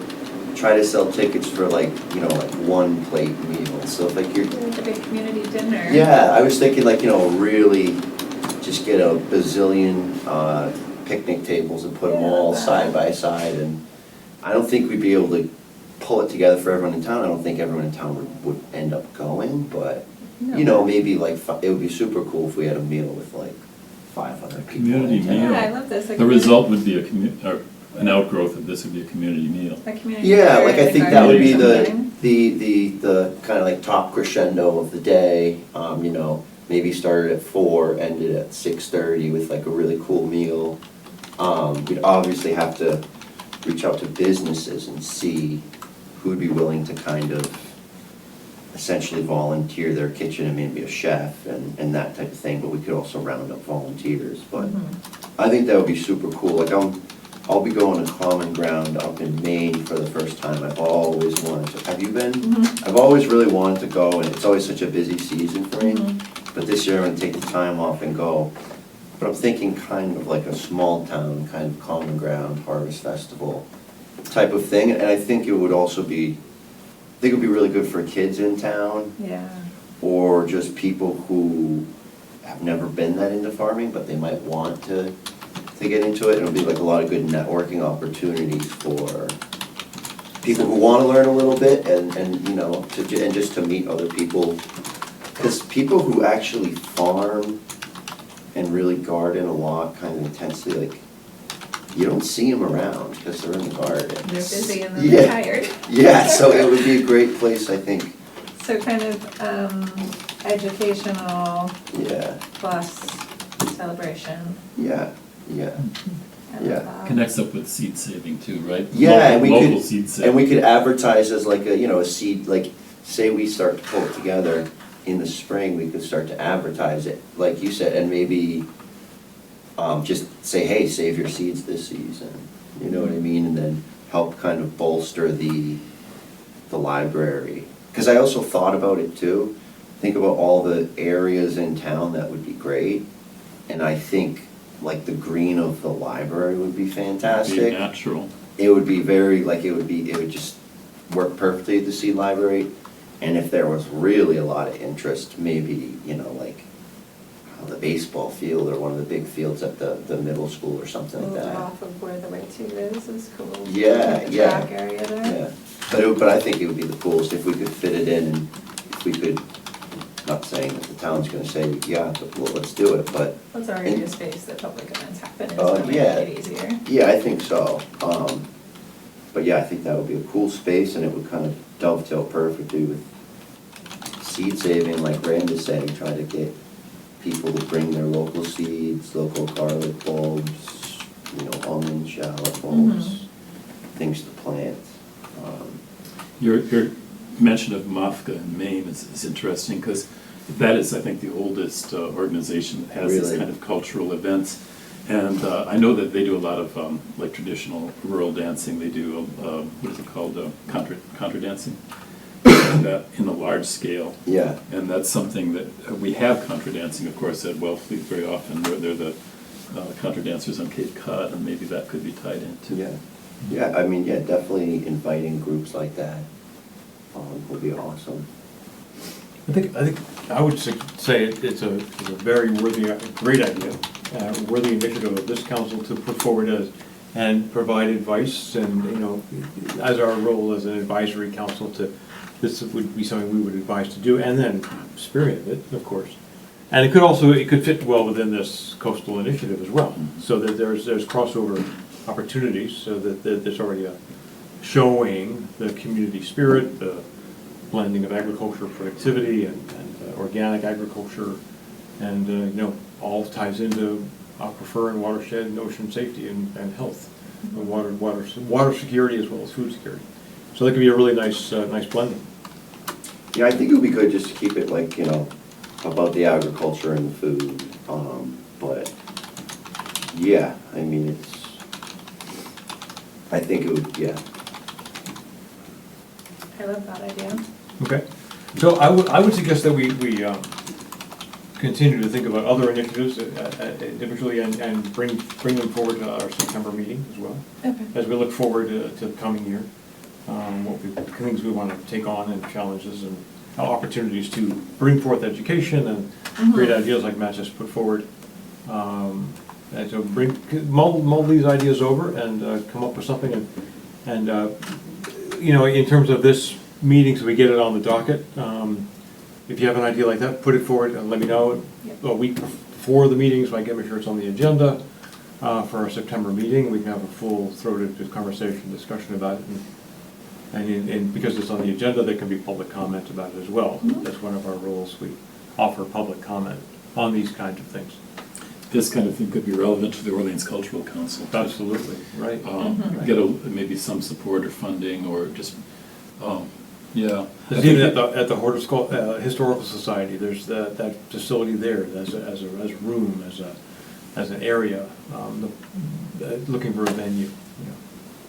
try to sell tickets for like one plate meal, so if like you're, Like a big community dinner. yeah, I was thinking like, really just get a bazillion picnic tables and put them Yeah, all that. side by side, and I don't think we'd be able to pull it together for everyone in town. I don't think everyone in town would end up going, but, No. maybe like, it would be super cool if we had a meal with like 500 people. Community in town. meal. Yeah, I love this. The result would be an outgrowth of this would be a community meal. A community Yeah, dinner like I at the think that would be garden or the kind of like top crescendo of the day, maybe started at 4, ended at 6:30 with like a really cool meal. We'd obviously have to reach out to businesses and see who'd be willing to kind of essentially volunteer their kitchen and maybe a chef and that type of thing, but we could also round up volunteers, but I think that would be super cool. Like I'll be going to Common Ground up in Maine for the first time. I've always wanted to, have you been? Mhm. I've always really wanted to go, and it's always such a busy season for me, Mhm. but this year I'm gonna take the time off and go. But I'm thinking kind of like a small town, kind of Common Ground, Harvest Festival type of thing, and I think it would also be, I think it would be really good for kids in town, Yeah. or just people who have never been that into farming, but they might want to get into it. It'll be like a lot of good networking opportunities for people who want to learn a little bit, and just to meet other people. Because people who actually farm and really garden a lot, kind of intensely, like, you don't see them around because they're in the garden. They're busy and then Yeah. they're tired. Yeah, so it would be a great place, I think, So kind of educational yeah, plus celebration. yeah. I love Yeah. that. Connects up with seed saving too, right? Yeah, and we Local could, seed saving. and we could advertise as like a, you know, a seed, like, say we start to pull it together in the spring, we could start to advertise it, like you said, and maybe, just say, hey, save your seeds this season, you know what I mean? And then help kind of bolster the library. Because I also thought about it too, think about all the areas in town that would be great, and I think like the green of the library would be Be fantastic. natural. It would be very, like, it would just work perfectly at the Seed Library. And if there was really a lot of interest, maybe, you know, like, the baseball field or one of the big fields at the middle school or something like Moved that. off of where the way to is cool. Yeah, The yeah. track area there. Yeah, but I think it would be the coolest if we could fit it in, and if we could, not saying that the town's gonna say, yeah, well, let's do it, but, That's already And- a space that public events happen, it's Oh, gonna make yeah. it easier. yeah, I think so. But yeah, I think that would be a cool space, and it would kind of dovetail perfectly with seed saving, like Brand is saying, trying to get people to bring their local seeds, local garlic bulbs, you know, almond shallot bulbs, things to plant. Your mention of MAFCA in Maine is interesting, because that is, I think, the oldest organization that has this Really? kind of cultural events. And I know that they do a lot of like traditional rural dancing. They do, what is it called, contra dancing? That in a large scale. Yeah, And that's something that, we have contra dancing, of course, at Wellfleet very often. They're the contra dancers on Cape Cod, and maybe that could be tied into. yeah, yeah, I mean, yeah, definitely inviting groups like that would be awesome. I think, I would say it's a very worthy, great idea, worthy initiative of this council to put forward and provide advice, and, you know, as our role as an advisory council this would be something we would advise to do, and then spearhead it, of course. And it could fit well within this coastal initiative as well, so that there's crossover opportunities, so that there's already a showing the community spirit, the blending of agriculture productivity and organic agriculture, and, you know, all ties into aquifer and watershed and ocean safety and health, and water security as well as food security. So that could be a really nice blending. Yeah, I think it would be good just to keep it like, you know, about the agriculture and the food, but, yeah, I mean, I think it would, yeah. I love that idea. Okay, so I would suggest that we continue to think about other initiatives individually and bring them forward to our September meeting as well, Okay. as we look forward to the coming year. Things we want to take on and challenges and opportunities to bring forth education and great ideas like Matt just put forward. And so mull these ideas over and come up with something, and you know, in terms of this meeting, so we get it on the docket. If you have an idea like that, put it forward and let me know Yep. a week before the meeting, so I can make sure it's on the agenda for our September meeting. We can have a full-throated conversation, discussion about it, and because it's on the agenda, there can be public comment about it as well. That's one of our rules. We offer public comment on these kinds of things. This kind of thing could be relevant to the Orleans Cultural Council. Absolutely, right. Get maybe some support or funding, or just, yeah. There's even at the Historical Society, there's that facility there as a room, as an area, looking for a venue,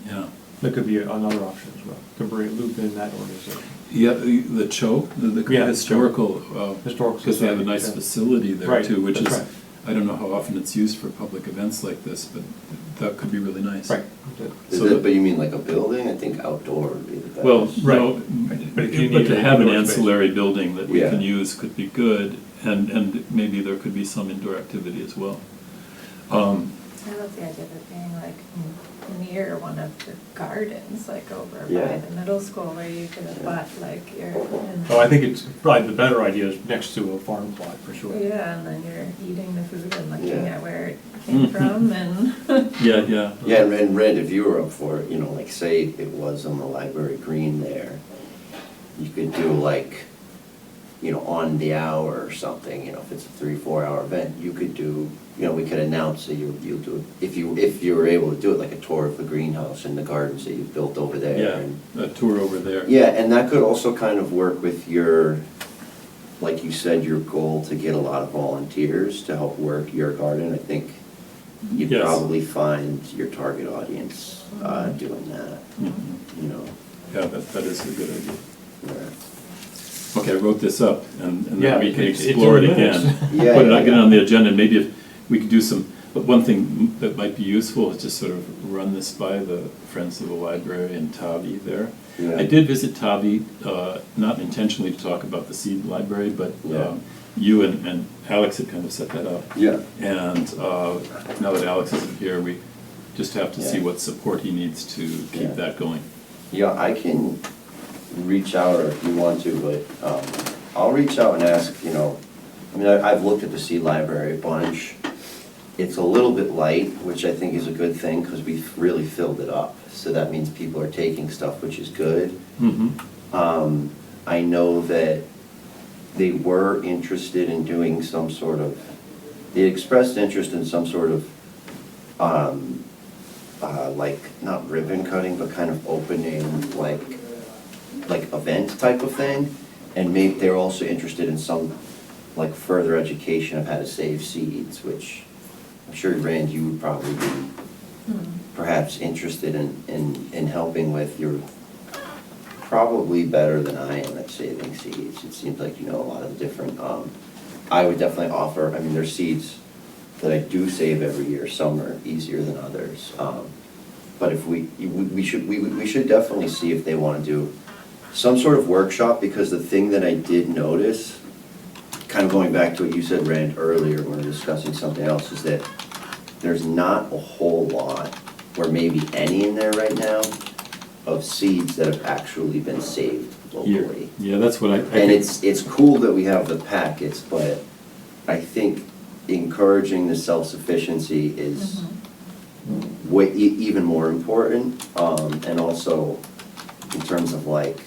you know. Yeah. That could be another option as well, to loop in that organization. Yeah, the CHO, the Yeah, historical, Historical because they have a Society, nice yeah. facility there Right, too, which that's is, right. I don't know how often it's used for public events like this, but that could be really nice. Right. But you mean like a building? I think outdoor would be the best. Well, Right. no, But if you but need to an have an indoor space. ancillary building that we Yeah. can use could be good, and maybe there could be some indoor activity as well. I love the idea of it being like near one of the gardens, like over Yeah. by the middle school where you could have bought like your. Oh, I think it's probably the better idea is next to a farm plot, for sure. Yeah, and then you're eating the food and looking Yeah. at where it came from and. Yeah. Yeah, and Red, if you were up for it, you know, like say it was on the library green there, you could do like, on the hour or something, if it's a 3-4 hour event, you could do, we could announce that you'll do it, if you were able to do it, like a tour of the greenhouse and the gardens that you've built over there. Yeah, and- a tour over there. Yeah, and that could also kind of work with your, like you said, your goal to get a lot of volunteers to help work your garden. I think you'd Yes. probably find your target audience doing that, Mhm. Yeah, that is a good idea. Yeah. Okay, I wrote this up, and Yeah, then we can it's explore in it the minutes. again. Yeah, Put it, yeah, get it yeah. on the agenda, and maybe if we could do some, but one thing that might be useful is just sort of run this by the Friends of the Library and Tavi there. Yeah. I did visit Tavi, not intentionally to talk about the seed library, but Yeah. you and Alex had kind of set that up. Yeah. And now that Alex isn't here, we just have to see Yeah. what support he needs to Yeah. keep that going. Yeah, I can reach out, or if you want to, but I'll reach out and ask, I've looked at the seed library a bunch. It's a little bit light, which I think is a good thing, because we've really filled it up. So that means people are taking stuff, which is good. Mm-hmm. I know that they were interested in doing some sort of, they expressed interest in some sort of, like, not ribbon cutting, but kind of opening, like event type of thing. And maybe they're also interested in some, like, further education of how to save seeds, which I'm sure, Rand, you would probably be perhaps interested in helping with. You're probably better than I am at saving seeds. It seems like you know a lot of the different, I would definitely offer, there's seeds that I do save every year. Some are easier than others. But if we should definitely see if they want to do some sort of workshop, because the thing that I did notice, kind of going back to what you said, Rand, earlier when we were discussing something else, is that there's not a whole lot, or maybe any in there right now, of seeds that have actually been saved locally. Yeah, that's what I And think. it's cool that we have the packets, but I think encouraging the self-sufficiency is way, even more important. And also in terms of like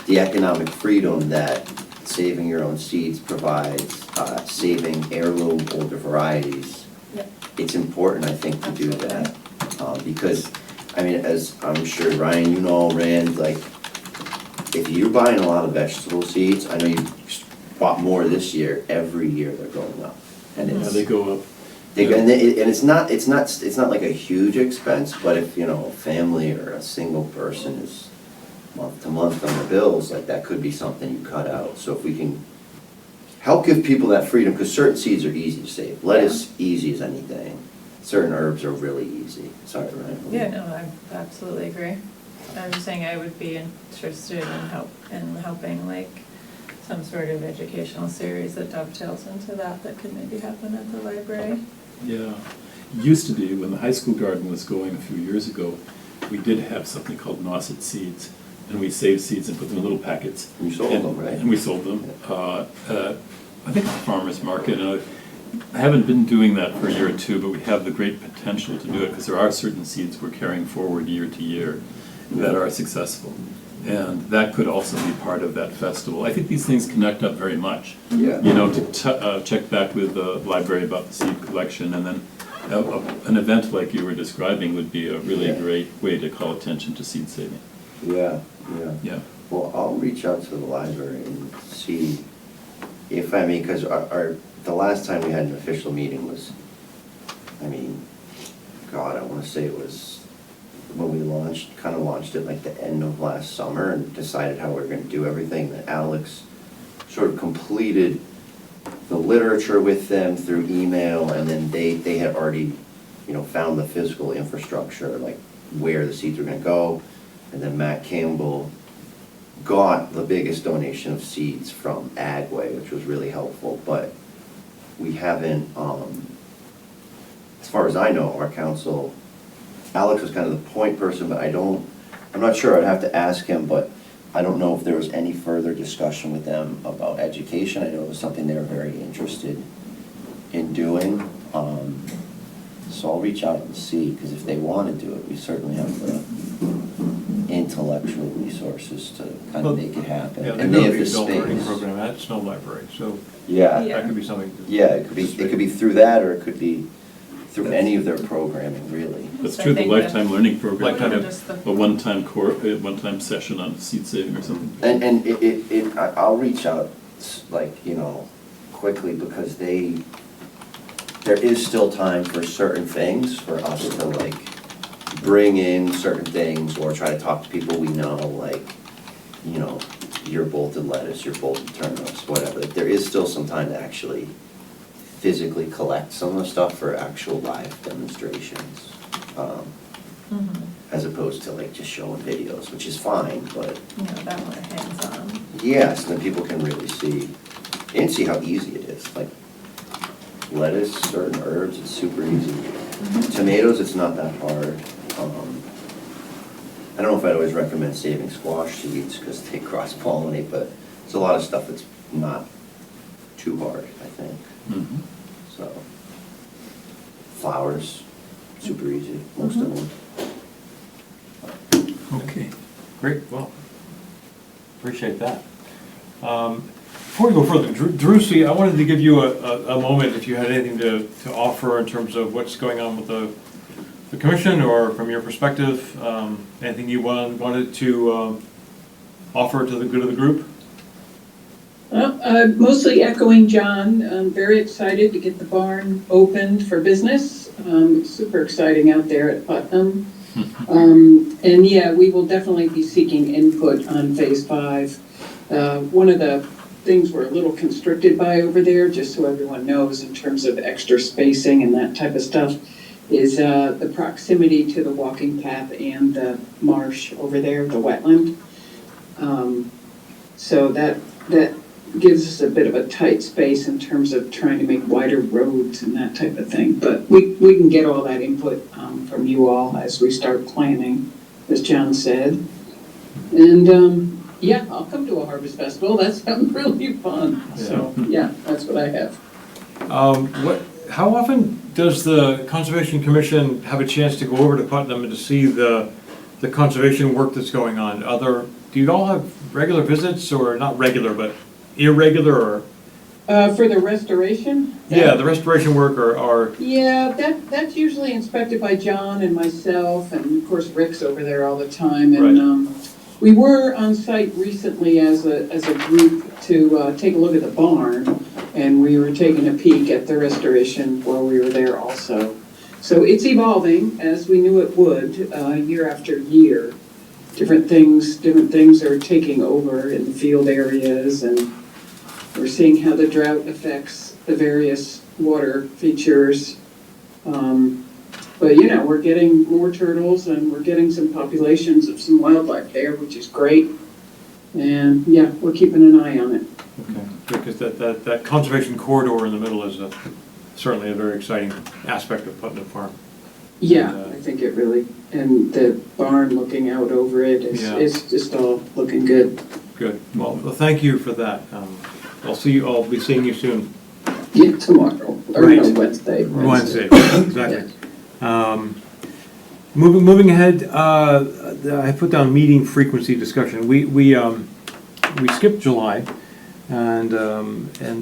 the economic freedom that saving your own seeds provides, saving heirloom older varieties. Yep. It's important, I think, to do that. Because, as I'm sure Ryan, Rand, like, if you're buying a lot of vegetable seeds, I know you bought more this year, every year they're going up. And Yeah, it's, they go up. and it's not like a huge expense, but if, a family or a single person is month to month on the bills, like, that could be something you cut out. So if we can help give people that freedom, because certain seeds are easy to save. Lettuce, easy as anything. Certain herbs are really easy. Sorry, Ryan. Yeah, no, I absolutely agree. I'm just saying I would be interested in helping, like, some sort of educational series that dovetails into that could maybe happen at the library. Yeah. It used to be, when the high school garden was going a few years ago, we did have something called Nauset seeds. And we saved seeds and put them in little packets. You sold And- them, right? And we sold them. I think at the farmer's market. And I haven't been doing that for a year or two, but we have the great potential to do it, because there are certain seeds we're carrying forward year to year that are successful. And that could also be part of that festival. I think these things connect up very much. Yeah. To check back with the library about the seed collection, and then an event like you were describing would be a really Yeah. great way to call attention to seed saving. Yeah. Yeah. Well, I'll reach out to the library and see if, because the last time we had an official meeting was, God, I want to say it was when we launched it like the end of last summer and decided how we were going to do everything. That Alex sort of completed the literature with them through email, and then they had already, found the physical infrastructure, like where the seeds were going to go. And then Matt Campbell got the biggest donation of seeds from Agway, which was really helpful, but we haven't, as far as I know, our council, Alex was kind of the point person, but I'm not sure, I'd have to ask him, but I don't know if there was any further discussion with them about education. I know it was something they were very interested in doing. So I'll reach out and see, because if they want to do it, we certainly have the intellectual resources to kind Well, of make it happen. Yeah, And they've they got have a the adult learning space. program at Snow Library, so Yeah, Yeah. that could be something. yeah, it could be through that, or it could be through any of their programming, really. That's So I true, the think lifetime learning program, Lifetime, kind just of the- a one-time session on seed saving or something. And I'll reach out, like, quickly, because there is still time for certain things for us to, like, bring in certain things, or try to talk to people we know, like, your bolted lettuce, your bolted turnips, whatever. Like, there is still some time to actually physically collect some of the stuff for actual live demonstrations, Mhm. as opposed to, like, just showing videos, which is fine, but That more hands-on. yes, and then people can really see, and see how easy it is. Like lettuce, certain herbs, it's super easy. Tomatoes, it's not that hard. I don't know if I'd always recommend saving squash seeds because they cross-pollinate, but it's a lot of stuff that's not too hard, I think. Mhm. So, flowers, super easy, most of them. Okay. Great, well, appreciate that. Before we go further, Drusy, I wanted to give you a moment if you had anything to offer in terms of what's going on with the commission, or from your perspective, anything you wanted to offer to the good of the group? Well, mostly echoing John, I'm very excited to get the barn opened for business. It's super exciting out there at Putnam. And yeah, we will definitely be seeking input on Phase 5. One of the things we're a little constricted by over there, just so everyone knows in terms of extra spacing and that type of stuff, is the proximity to the walking path and the marsh over there, the wetland. So that gives us a bit of a tight space in terms of trying to make wider roads and that type of thing. But we can get all that input from you all as we start planning, as John said. And yeah, I'll come to a harvest festival. That sounds really fun. So yeah, that's what I have. How often does the Conservation Commission have a chance to go over to Putnam and to see the conservation work that's going on? Do you all have regular visits, or not regular, but irregular, or? For the restoration? Yeah, the restoration work, or, Yeah, that's usually inspected by John and myself, and of course Rick's over there all the time. And we were on site recently as a group to take a look at the barn, and we were taking a peek at the restoration while we were there also. So it's evolving, as we knew it would, year after year. Different things are taking over in the field areas, and we're seeing how the drought affects the various water features. But we're getting more turtles, and we're getting some populations of some wildlife there, which is great. And yeah, we're keeping an eye on it. okay, because that conservation corridor in the middle is certainly a very exciting aspect of Putnam Farm. Yeah, And, I think it really, and the barn looking out over it Yeah. is just all looking good. Good, well, thank you for that. I'll be seeing you soon. Yeah, tomorrow, or Right. no, Wednesday. Wednesday, exactly. Moving ahead, I put down meeting frequency discussion. We skipped July, and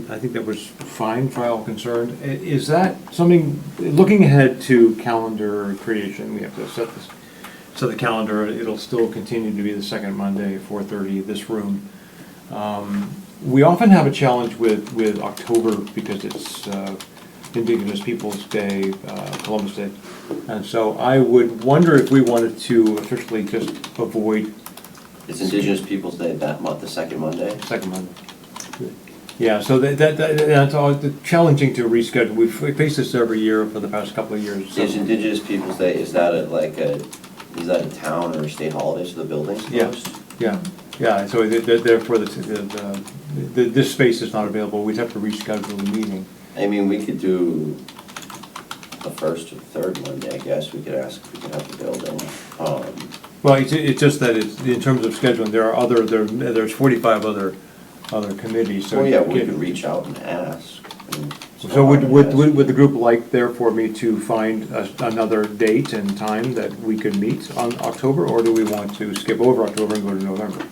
I think that was fine for all concerned. Is that something, looking ahead to calendar creation, we have to set the calendar, it'll still continue to be the second Monday, 4:30, this room. We often have a challenge with October because it's Indigenous Peoples' Day, Columbus Day. And so I would wonder if we wanted to officially just avoid It's Indigenous Peoples' Day that month, the second Monday. second Monday. Yeah, so that's all challenging to reschedule. We face this every year for the past couple of years. so- Is Indigenous Peoples' Day, is that is that a town or a state holiday, so the building's Yeah. closed? Yeah, so therefore this space is not available. We'd have to reschedule the meeting. I mean, we could do the first or third Monday, I guess. We could ask if we could have the building. Well, it's just that it's, in terms of scheduling, there's 45 other committees, so. Well, yeah, we could reach out and ask and So would the group like therefore me to find another date and time that we could meet on October, or do we want to skip over October and go to November?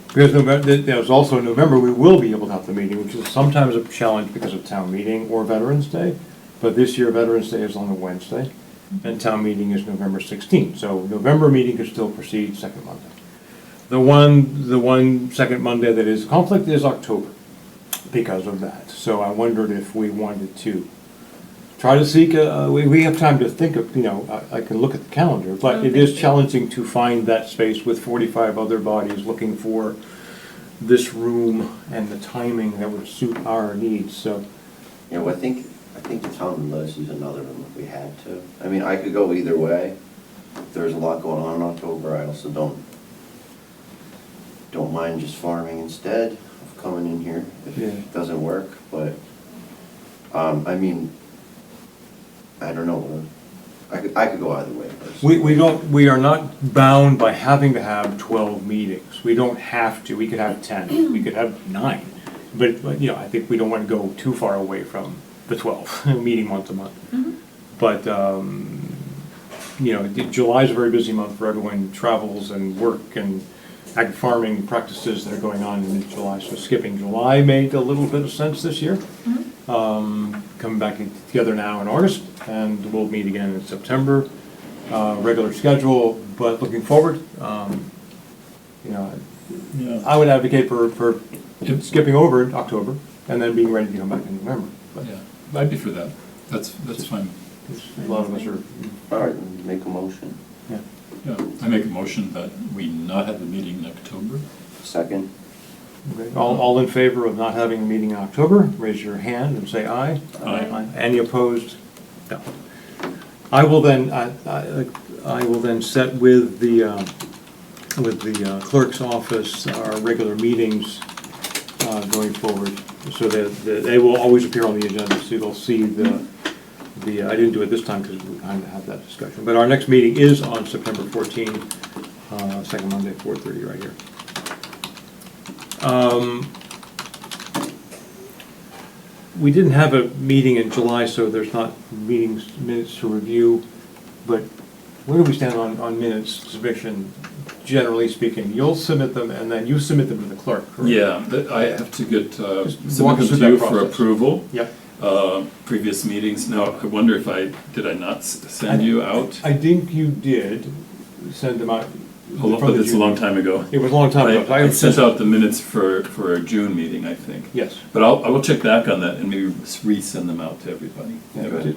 Because November, there's also in November, we will be able to have the meeting, which is sometimes a challenge because of town meeting or Veterans Day. But this year, Veterans Day is on a Wednesday, and town meeting is November 16th. So November meeting could still proceed second Monday. The one second Monday that is conflict is October because of that. So I wondered if we wanted to try to seek, we have time to think of, I can look at the calendar, but it is challenging to find that space with 45 other bodies looking for this room and the timing that would suit our needs, so. I think the town would let us use another room if we had to. I mean, I could go either way. If there's a lot going on in October, I also don't mind just farming instead of coming in here if it doesn't work, but, I mean, I don't know. I could go either way personally. We are not bound by having to have 12 meetings. We don't have to. We could have 10, we could have 9. But I think we don't want to go too far away from the 12, meeting month to month. But, July is a very busy month for everyone, travels and work and ag farming practices that are going on in July. So skipping July made a little bit of sense this year. Coming back together now in August, and we'll meet again in September. Regular schedule, but looking forward, I would advocate for skipping over October and then being ready to come back in November. But Yeah, I'd be for that. That's fine. a lot of us are, All right, make a motion. yeah. Yeah, I make a motion that we not have a meeting in October. Second? Okay. All in favor of not having a meeting in October, raise your hand and say aye. Aye. Any opposed? No. I will then set with the clerk's office our regular meetings going forward, so that they will always appear on the agenda, so you'll see I didn't do it this time because we kind of had that discussion, but our next meeting is on September 14, second Monday, 4:30 right here. We didn't have a meeting in July, so there's not minutes to review, but where do we stand on minutes submission, generally speaking? You'll submit them, and then you submit them to the clerk, correct? Yeah, I have to get, Just submit walk them us through to you that for process. approval. Yep. Previous meetings. Now, I wonder if did I not send you out? I think you did send them out. But it's a long time ago. It was a long time ago. I sent out the minutes for a June meeting, I think. Yes. But I will check back on that and maybe resend them out to everybody. Yeah, good.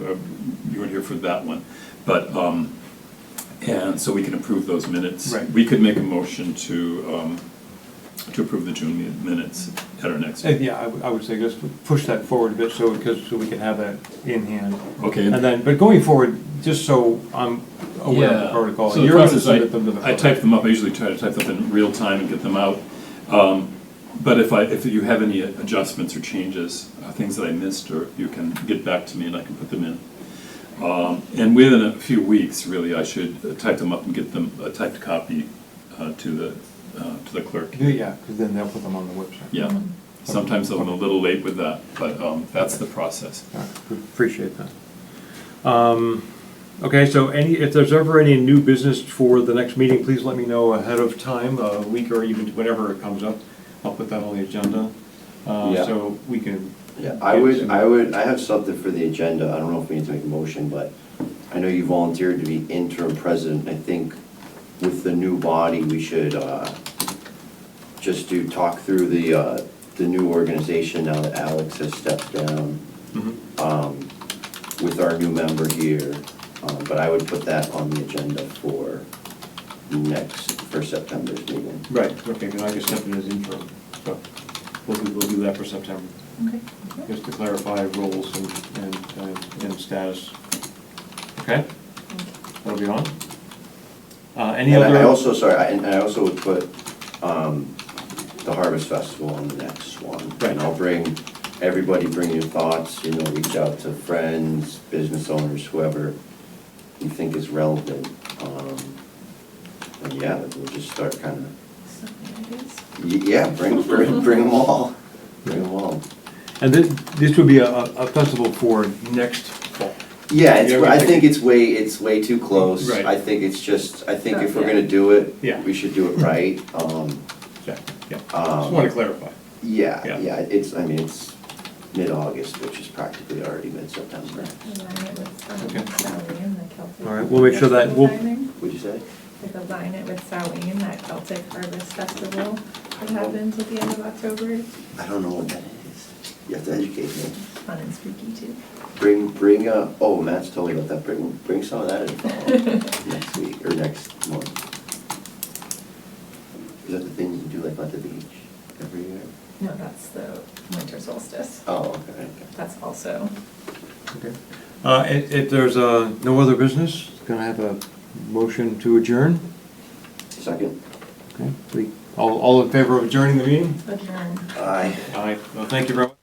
You weren't here for that one. But, and so we can approve those minutes. Right. We could make a motion to approve the June minutes at our next meeting. Yeah, I would say just push that forward a bit so we can have that in hand. Okay. And then, but going forward, just so I'm aware of the protocol, So the you're going to process, submit them to the I clerk. type them up, I usually try to type them in real time and get them out. But if you have any adjustments or changes, things that I missed, or you can get back to me and I can put them in. And within a few weeks, really, I should type them up and get them a typed copy to the clerk. Yeah, because then they'll put them on the website. Yeah, sometimes I'm a little late with that, but that's the process. All right, appreciate that. Okay, so if there's ever any new business for the next meeting, please let me know ahead of time, a week or even whenever it comes up. I'll put that on the agenda, Yeah. so we can. Yeah, I have something for the agenda. I don't know if we need to make a motion, but I know you volunteered to be interim president. I think with the new body, we should just talk through the new organization now that Alex has stepped down, with our new member here. But I would put that on the agenda for September's meeting. Right, okay, because I just stepped in as interim, so we'll do that for September, Okay. just to clarify roles and status. Okay? That'll be on. Any And other? I also would put the Harvest Festival on the next one. Right. And I'll bring your thoughts, reach out to friends, business owners, whoever you think is relevant. And yeah, we'll just start kind of, Some ideas. bring them all. Bring them all. And this would be a festival for next fall. Yeah, Yeah, we I think think it's way too close. Right. I think it's just, I think if we're Yeah. gonna do it, Yeah. we should do it right. Yeah, just want to clarify. Yeah, Yeah. yeah, it's, I mean, it's mid-August, which is practically already mid-September. Align it with Okay. Samhain, the Celtic. All right, we'll make sure that- festival we'll- timing. Would you say? Like align it with Samhain, that Celtic Harvest Festival that happens at the end of October. I don't know what that is. You have to educate me. Fun and spooky too. Bring, oh, Matt's told me about that, bring some of that info next week, or next month. Is that the thing you do like at the beach every year? No, that's the winter solstice. Oh, okay. That's also, Okay. If there's no other business, can I have a motion to adjourn? Second? Okay, all in favor of adjourning the meeting? adjourned. Aye. Aye. Well, thank you very much.